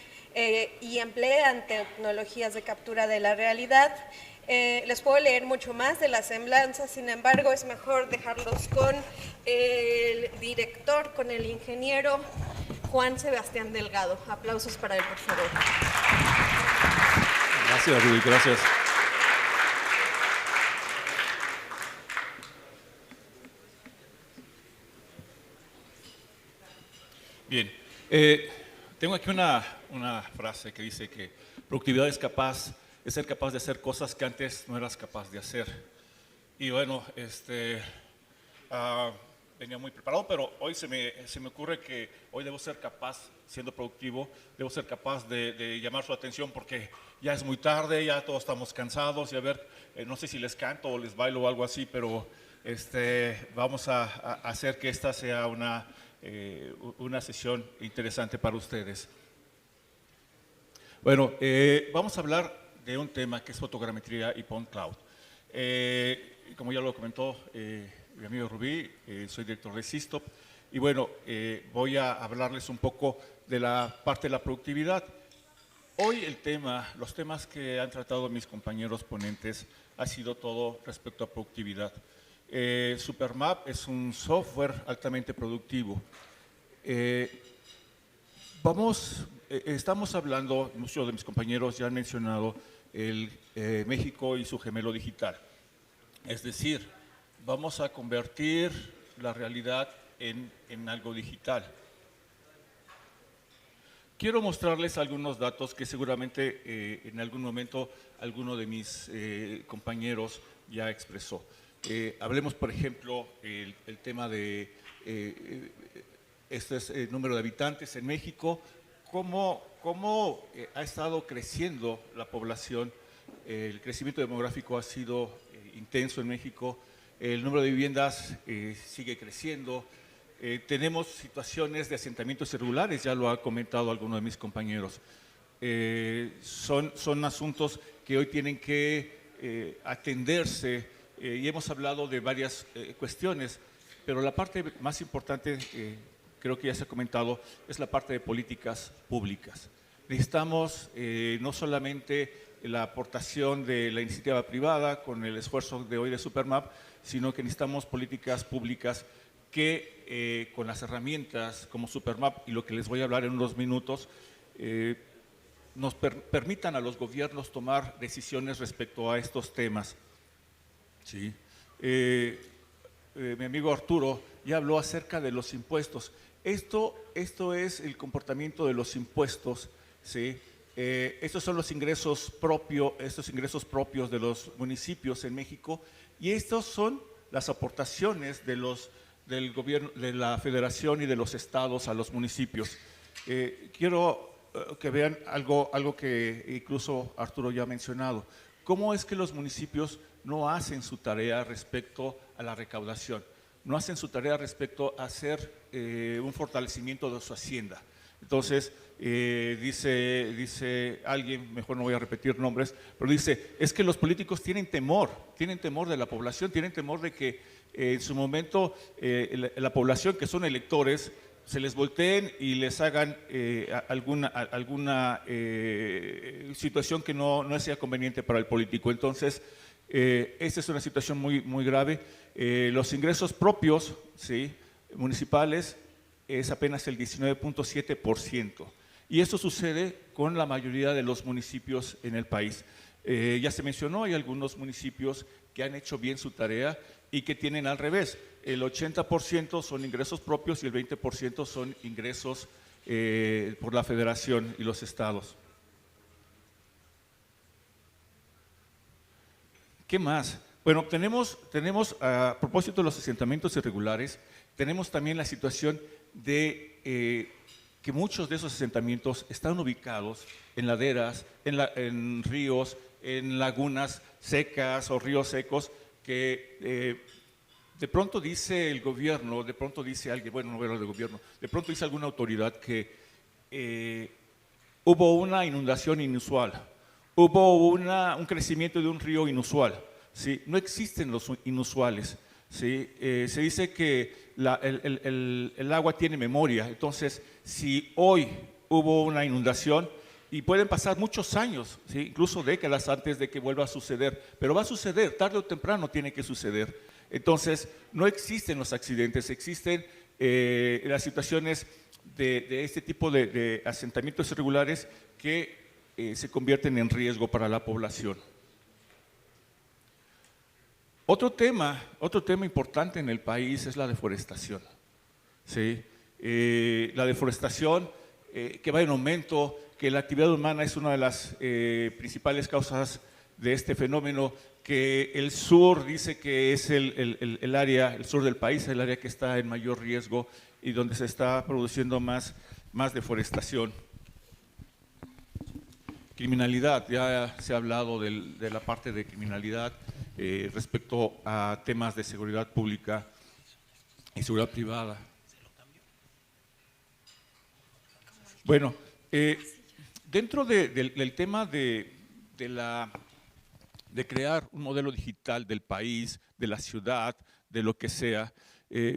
y emplean tecnologías de captura de la realidad. Les puedo leer mucho más de las semblanzas, sin embargo es mejor dejarlos con el director, con el ingeniero Juan Sebastián Delgado. Aplausos para él, por favor. Gracias, Rubí, gracias. Bien, tengo aquí una frase que dice que productividad es ser capaz de hacer cosas que antes no eras capaz de hacer. Y bueno, venía muy preparado, pero hoy se me ocurre que hoy debo ser capaz, siendo productivo, debo ser capaz de llamar su atención porque ya es muy tarde, ya todos estamos cansados y a ver, no sé si les canto o les bailo o algo así, pero vamos a hacer que esta sea una sesión interesante para ustedes. Bueno, vamos a hablar de un tema que es fotogrametría y point cloud. Como ya lo comentó mi amigo Rubí, soy director de SISTOP y bueno, voy a hablarles un poco de la parte de la productividad. Hoy los temas que han tratado mis compañeros ponentes ha sido todo respecto a productividad. Supermap es un software altamente productivo. Estamos hablando, muchos de mis compañeros ya han mencionado México y su gemelo digital. Es decir, vamos a convertir la realidad en algo digital. Quiero mostrarles algunos datos que seguramente en algún momento alguno de mis compañeros ya expresó. Hablemos, por ejemplo, el tema de el número de habitantes en México, cómo ha estado creciendo la población. El crecimiento demográfico ha sido intenso en México, el número de viviendas sigue creciendo, tenemos situaciones de asentamientos irregulares, ya lo ha comentado alguno de mis compañeros. Son asuntos que hoy tienen que atenderse y hemos hablado de varias cuestiones, pero la parte más importante, creo que ya se ha comentado, es la parte de políticas públicas. Necesitamos no solamente la aportación de la iniciativa privada con el esfuerzo de hoy de Supermap, sino que necesitamos políticas públicas que con las herramientas como Supermap y lo que les voy a hablar en unos minutos, nos permitan a los gobiernos tomar decisiones respecto a estos temas. ¿Sí? Mi amigo Arturo ya habló acerca de los impuestos. Esto es el comportamiento de los impuestos, ¿sí? Estos son los ingresos propios de los municipios en México y estos son las aportaciones del gobierno, de la federación y de los estados a los municipios. Quiero que vean algo que incluso Arturo ya ha mencionado. ¿Cómo es que los municipios no hacen su tarea respecto a la recaudación? No hacen su tarea respecto a hacer un fortalecimiento de su hacienda. Entonces, dice alguien, mejor no voy a repetir nombres, pero dice, es que los políticos tienen temor de la población, tienen temor de que en su momento la población que son electores se les volteen y les hagan alguna situación que no sea conveniente para el político. Entonces, esta es una situación muy grave. Los ingresos propios, ¿sí?, municipales es apenas el 19.7%. Y esto sucede con la mayoría de los municipios en el país. Ya se mencionó, hay algunos municipios que han hecho bien su tarea y que tienen al revés. El 80% son ingresos propios y el 20% son ingresos por la federación y los estados. ¿Qué más? Bueno, tenemos a propósito de los asentamientos irregulares, tenemos también la situación de que muchos de esos asentamientos están ubicados en laderas, en ríos, en lagunas secas o ríos secos que de pronto dice el gobierno, de pronto dice alguien, bueno, no voy a hablar del gobierno, de pronto dice alguna autoridad que hubo una inundación inusual, hubo un crecimiento de un río inusual, ¿sí? No existen los inusuales, ¿sí? Se dice que el agua tiene memoria, entonces si hoy hubo una inundación, y pueden pasar muchos años, ¿sí? Incluso décadas antes de que vuelva a suceder, pero va a suceder, tarde o temprano tiene que suceder. Entonces, no existen los accidentes, existen las situaciones de este tipo de asentamientos irregulares que se convierten en riesgo para la población. Otro tema importante en el país es la deforestación, ¿sí? La deforestación que va en aumento, que la actividad humana es una de las principales causas de este fenómeno, que el sur dice que es el área, el sur del país, el área que está en mayor riesgo y donde se está produciendo más deforestación. Criminalidad, ya se ha hablado de la parte de criminalidad respecto a temas de seguridad pública y seguridad privada. Bueno, dentro del tema de crear un modelo digital del país, de la ciudad, de lo que sea,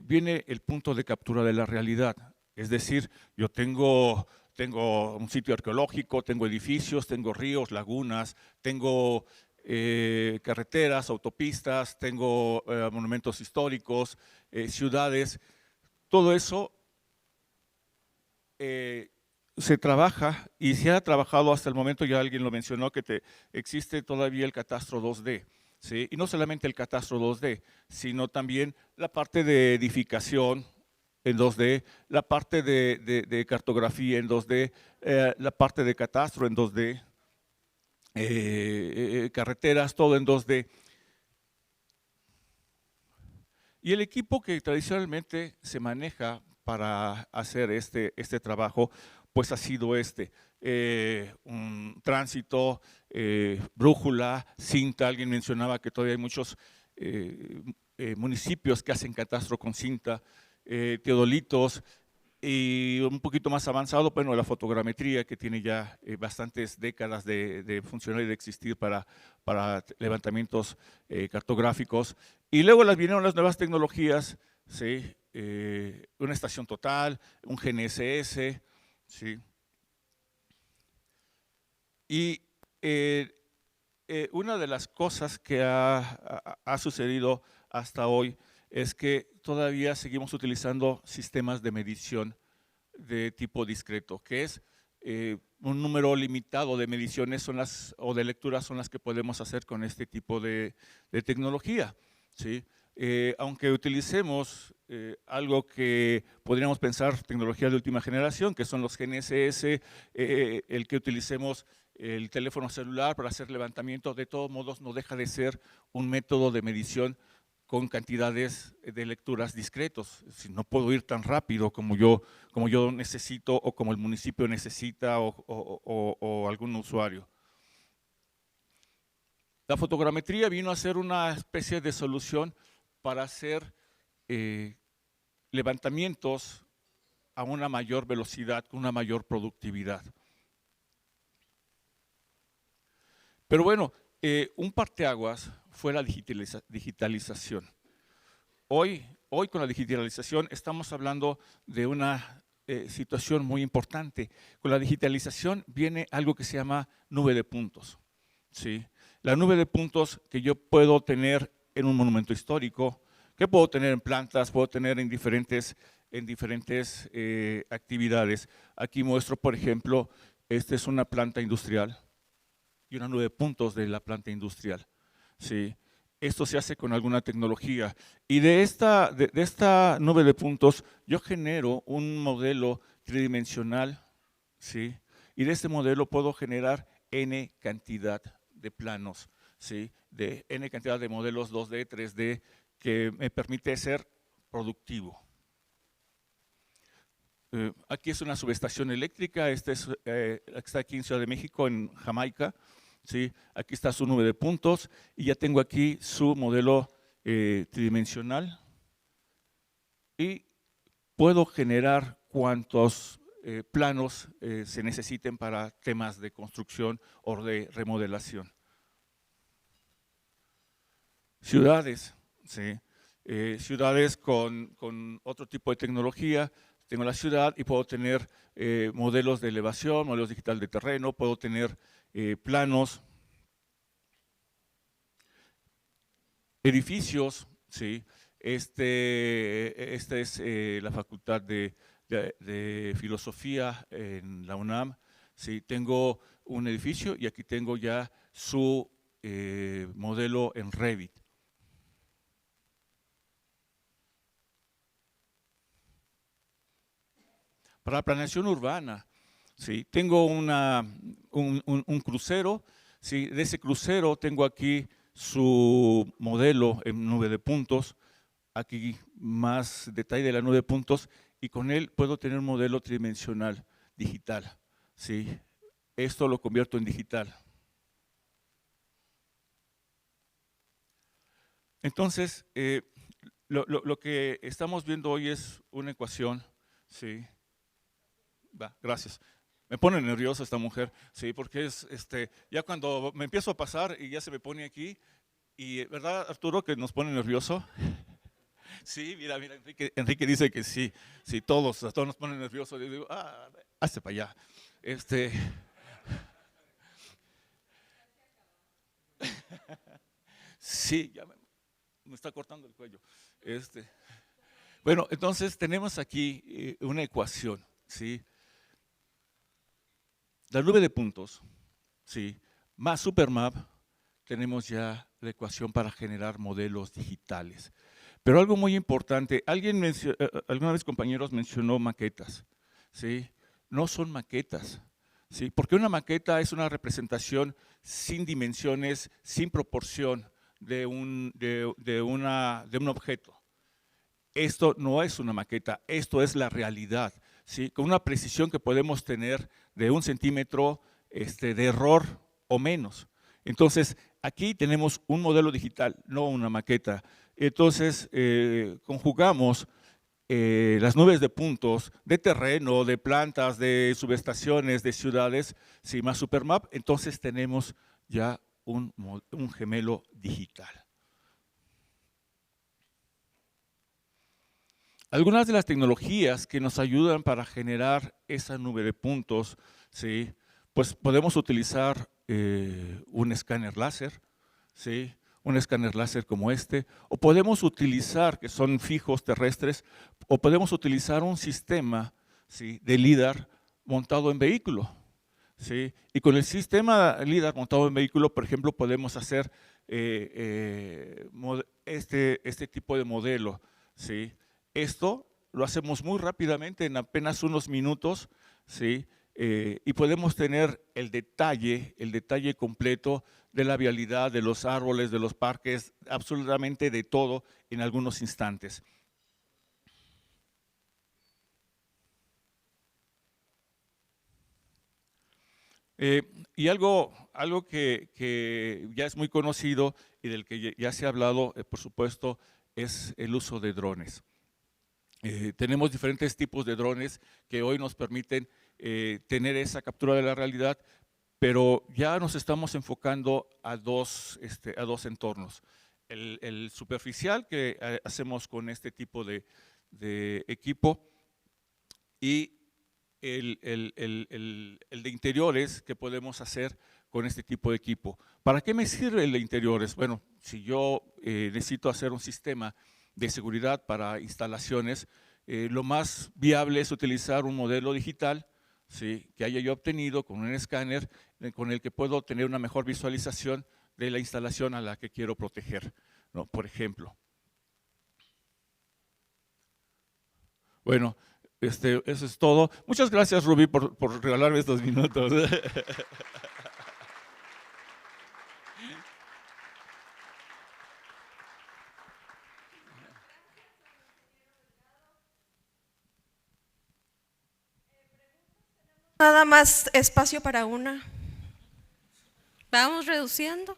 viene el punto de captura de la realidad. Es decir, yo tengo un sitio arqueológico, tengo edificios, tengo ríos, lagunas, tengo carreteras, autopistas, tengo monumentos históricos, ciudades. Todo eso se trabaja y se ha trabajado hasta el momento, ya alguien lo mencionó, que existe todavía el catastro 2D, ¿sí? Y no solamente el catastro 2D, sino también la parte de edificación en 2D, la parte de cartografía en 2D, la parte de catastro en 2D, carreteras, todo en 2D. Y el equipo que tradicionalmente se maneja para hacer este trabajo, pues ha sido un tránsito, brújula, cinta. Alguien mencionaba que todavía hay muchos municipios que hacen catastro con cinta, teodolitos, y un poquito más avanzado, bueno, la fotogrametría, que tiene ya bastantes décadas de funcionar y de existir para levantamientos cartográficos. Y luego vinieron las nuevas tecnologías, ¿sí? Una estación total, un GNSS, ¿sí? Y una de las cosas que ha sucedido hasta hoy es que todavía seguimos utilizando sistemas de medición de tipo discreto, que es un número limitado de mediciones o de lecturas son las que podemos hacer con este tipo de tecnología, ¿sí? Aunque utilicemos algo que podríamos pensar tecnología de última generación, que son los GNSS, el que utilicemos el teléfono celular para hacer levantamiento, de todos modos no deja de ser un método de medición con cantidades de lecturas discretos. Si no puedo ir tan rápido como yo necesito o como el municipio necesita o algún usuario. La fotogrametría vino a ser una especie de solución para hacer levantamientos a una mayor velocidad, con una mayor productividad. Pero bueno, un parteaguas fue la digitalización. Hoy con la digitalización estamos hablando de una situación muy importante. Con la digitalización viene algo que se llama nube de puntos, ¿sí? La nube de puntos que yo puedo tener en un monumento histórico, que puedo tener en plantas, puedo tener en diferentes actividades. Aquí muestro, por ejemplo, esta es una planta industrial y una nube de puntos de la planta industrial, ¿sí? Esto se hace con alguna tecnología y de esta nube de puntos yo genero un modelo tridimensional, ¿sí? Y de este modelo puedo generar N cantidad de planos, ¿sí? De N cantidad de modelos 2D, 3D, que me permite ser productivo. Aquí es una subestación eléctrica, está aquí en Ciudad de México, en Jamaica, ¿sí? Aquí está su nube de puntos y ya tengo aquí su modelo tridimensional y puedo generar cuantos planos se necesiten para temas de construcción o de remodelación. Ciudades, ¿sí? Ciudades con otro tipo de tecnología. Tengo la ciudad y puedo tener modelos de elevación, modelos digital de terreno, puedo tener planos, edificios, ¿sí? Esta es la Facultad de Filosofía en la UNAM. ¿Sí? Tengo un edificio y aquí tengo ya su modelo en Revit. Para la planeación urbana, ¿sí? Tengo un crucero, ¿sí? De ese crucero tengo aquí su modelo en nube de puntos, aquí más detalle de la nube de puntos, y con él puedo tener un modelo tridimensional digital, ¿sí? Esto lo convierto en digital. Entonces, lo que estamos viendo hoy es una ecuación, ¿sí? Gracias. Me pone nervioso esta mujer, sí, porque es ya cuando me empiezo a pasar y ya se me pone aquí, y ¿verdad, Arturo, que nos pone nervioso? Sí, mira, Enrique dice que sí, sí, todos nos ponen nerviosos. Yo digo, hazte para allá. Sí, ya me está cortando el cuello. Bueno, entonces tenemos aquí una ecuación, ¿sí? La nube de puntos, ¿sí? Más Supermap, tenemos ya la ecuación para generar modelos digitales. Pero algo muy importante, alguna vez compañeros mencionó maquetas, ¿sí? No son maquetas, ¿sí? Porque una maqueta es una representación sin dimensiones, sin proporción de un objeto. Esto no es una maqueta, esto es la realidad, ¿sí? Con una precisión que podemos tener de 1 centímetro de error o menos. Entonces, aquí tenemos un modelo digital, no una maqueta. Entonces, conjugamos las nubes de puntos, de terreno, de plantas, de subestaciones, de ciudades, ¿sí? Más Supermap, entonces tenemos ya un gemelo digital. Algunas de las tecnologías que nos ayudan para generar esa nube de puntos, ¿sí? Pues podemos utilizar un escáner láser, ¿sí? Un escáner láser como o podemos utilizar, que son fijos terrestres, o podemos utilizar un sistema, ¿sí? De LIDAR montado en vehículo, ¿sí? Y con el sistema LIDAR montado en vehículo, por ejemplo, podemos hacer este tipo de modelo, ¿sí? Esto lo hacemos muy rápidamente, en apenas unos minutos, ¿sí? Y podemos tener el detalle completo de la vialidad, de los árboles, de los parques, absolutamente de todo en algunos instantes. Y algo que ya es muy conocido y del que ya se ha hablado, por supuesto, es el uso de drones. Tenemos diferentes tipos de drones que hoy nos permiten tener esa captura de la realidad, pero ya nos estamos enfocando a dos entornos. El superficial que hacemos con este tipo de equipo y el de interiores que podemos hacer con este tipo de equipo. ¿Para qué me sirve el de interiores? Bueno, si yo necesito hacer un sistema de seguridad para instalaciones, lo más viable es utilizar un modelo digital, ¿sí? Que haya yo obtenido con un escáner con el que puedo tener una mejor visualización de la instalación a la que quiero proteger, ¿no? Por ejemplo. Bueno, eso es todo. Muchas gracias, Rubí, por regalarme estos minutos. Nada más espacio para una. Vamos reduciendo.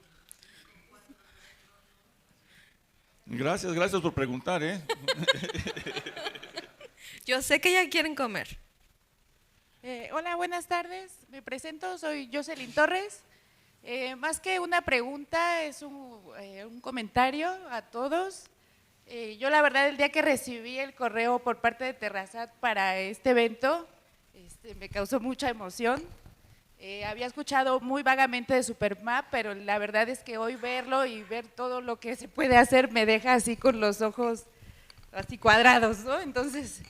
Gracias por preguntar, Yo sé que ya quieren comer. Hola, buenas tardes. Me presento, soy Jocelyn Torres. Más que una pregunta, es un comentario a todos. Yo la verdad el día que recibí el correo por parte de Terrazat para este evento, me causó mucha emoción. Había escuchado muy vagamente de Supermap, pero la verdad es que hoy verlo y ver todo lo que se puede hacer me deja así con los ojos así cuadrados, ¿no? Entonces,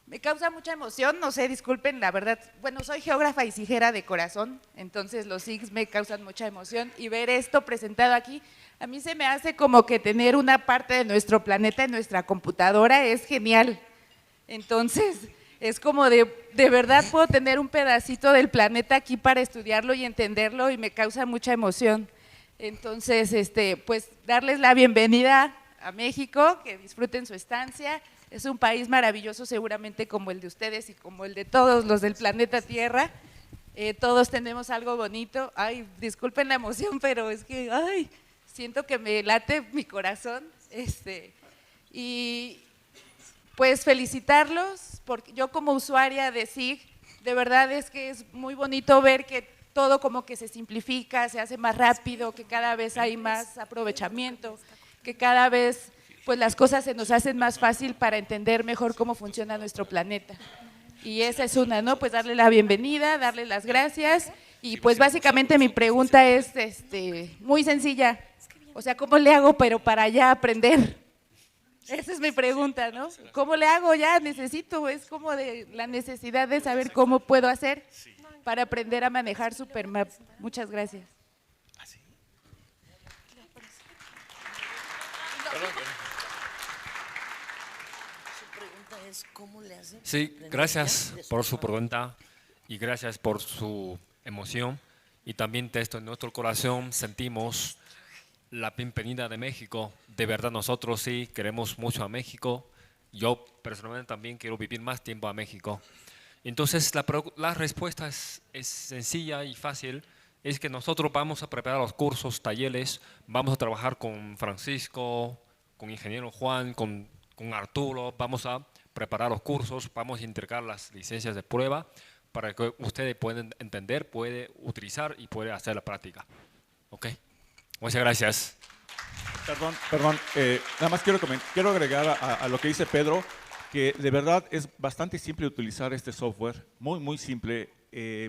me causa mucha emoción, no sé, disculpen, la verdad, bueno, soy geógrafa y sigera de corazón, entonces los SIGs me causan mucha emoción y ver esto presentado aquí, a mí se me hace como que tener una parte de nuestro planeta en nuestra computadora es genial. Entonces, es como de verdad puedo tener un pedacito del planeta aquí para estudiarlo y entenderlo y me causa mucha emoción. Entonces, pues darles la bienvenida a México, que disfruten su estancia. Es un país maravilloso seguramente como el de ustedes y como el de todos los del planeta Tierra. Todos tenemos algo bonito. Ay, disculpen la emoción, pero es que, ay, siento que me late mi corazón. Y pues felicitarlos, porque yo como usuaria de SIG, de verdad es que es muy bonito ver que todo como que se simplifica, se hace más rápido, que cada vez hay más aprovechamiento, que cada vez pues las cosas se nos hacen más fácil para entender mejor cómo funciona nuestro planeta. Y esa es una, ¿no? Pues darle la bienvenida, darle las gracias y pues básicamente mi pregunta es muy sencilla, o sea, ¿cómo le hago pero para ya aprender? Esa es mi pregunta, ¿no? ¿Cómo le hago ya? Necesito, es como de la necesidad de saber cómo puedo hacer para aprender a manejar Supermap. Muchas gracias. Su pregunta es, ¿cómo le hacen? Sí, gracias por su pregunta y gracias por su emoción. Y también desde nuestro corazón sentimos la bienvenida de México. De verdad nosotros sí queremos mucho a México. Yo personalmente también quiero vivir más tiempo a México. Entonces la respuesta es sencilla y fácil. Es que nosotros vamos a preparar los cursos, talleres, vamos a trabajar con Francisco, con Ingeniero Juan, con Arturo, vamos a preparar los cursos, vamos a entregar las licencias de prueba para que ustedes puedan entender, pueden utilizar y pueden hacer la práctica. ¿Ok? Muchas gracias. Perdón, nada más quiero agregar a lo que dice Pedro, que de verdad es bastante simple utilizar este software, muy simple,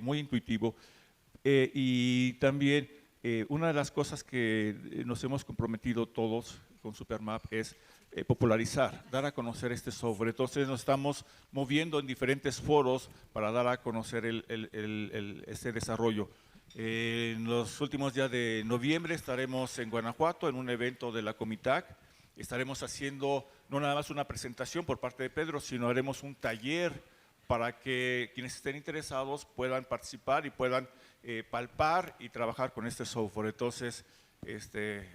muy intuitivo, y también una de las cosas que nos hemos comprometido todos con Supermap es popularizar, dar a conocer este software. Entonces nos estamos moviendo en diferentes foros para dar a conocer este desarrollo. En los últimos días de noviembre estaremos en Guanajuato en un evento de la Comitac. Estaremos haciendo no nada más una presentación por parte de Pedro, sino haremos un taller para que quienes estén interesados puedan participar y puedan palpar y trabajar con este software. Entonces,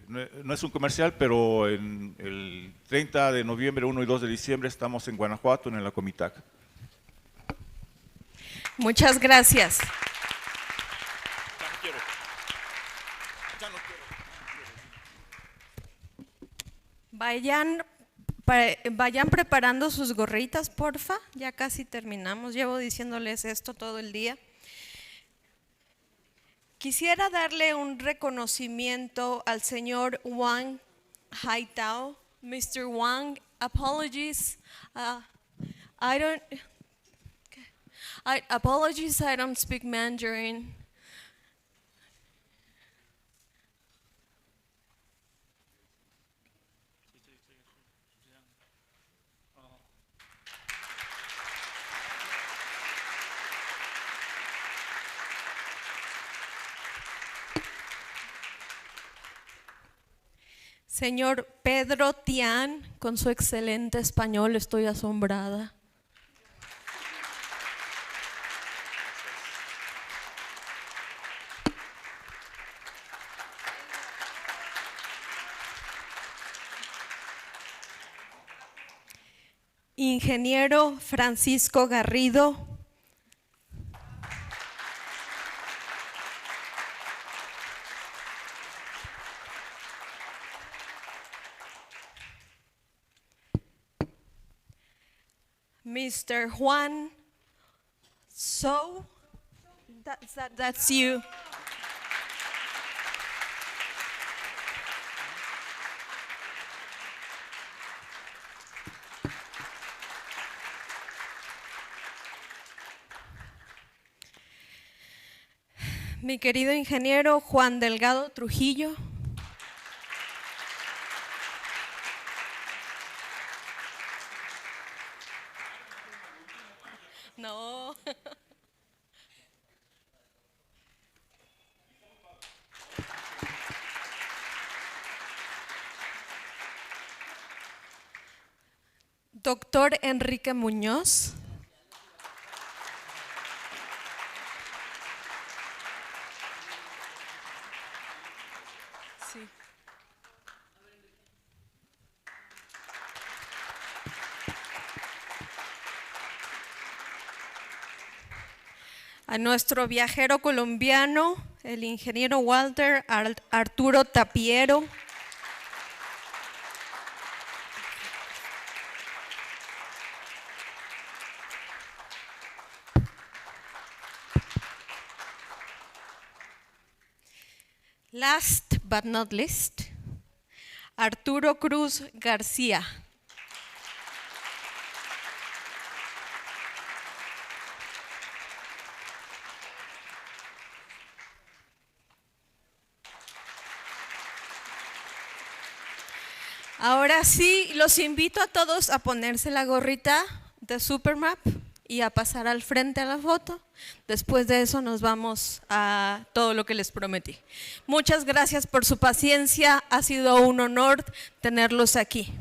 no es un comercial, pero en el 30 de noviembre, 1 y 2 de diciembre estamos en Guanajuato en la Comitac. Muchas gracias. Vayan preparando sus gorritas, porfa. Ya casi terminamos. Llevo diciéndoles esto todo el día. Quisiera darle un reconocimiento al señor Wang Haitao. Mr. Wang, apologies. Apologies, I don't speak Mandarin. Señor Pedro Tian, con su excelente español, estoy asombrada. Ingeniero Francisco Garrido. Mr. Juan So. That's you. Mi querido ingeniero Juan Delgado Trujillo. No. Doctor Enrique Muñoz. Sí. A nuestro viajero colombiano, el ingeniero Walter Arturo Tapiero. Last but not least, Arturo Cruz García. Ahora sí, los invito a todos a ponerse la gorrita de Supermap y a pasar al frente a la foto. Después de eso nos vamos a todo lo que les prometí. Muchas gracias por su paciencia, ha sido un honor tenerlos aquí.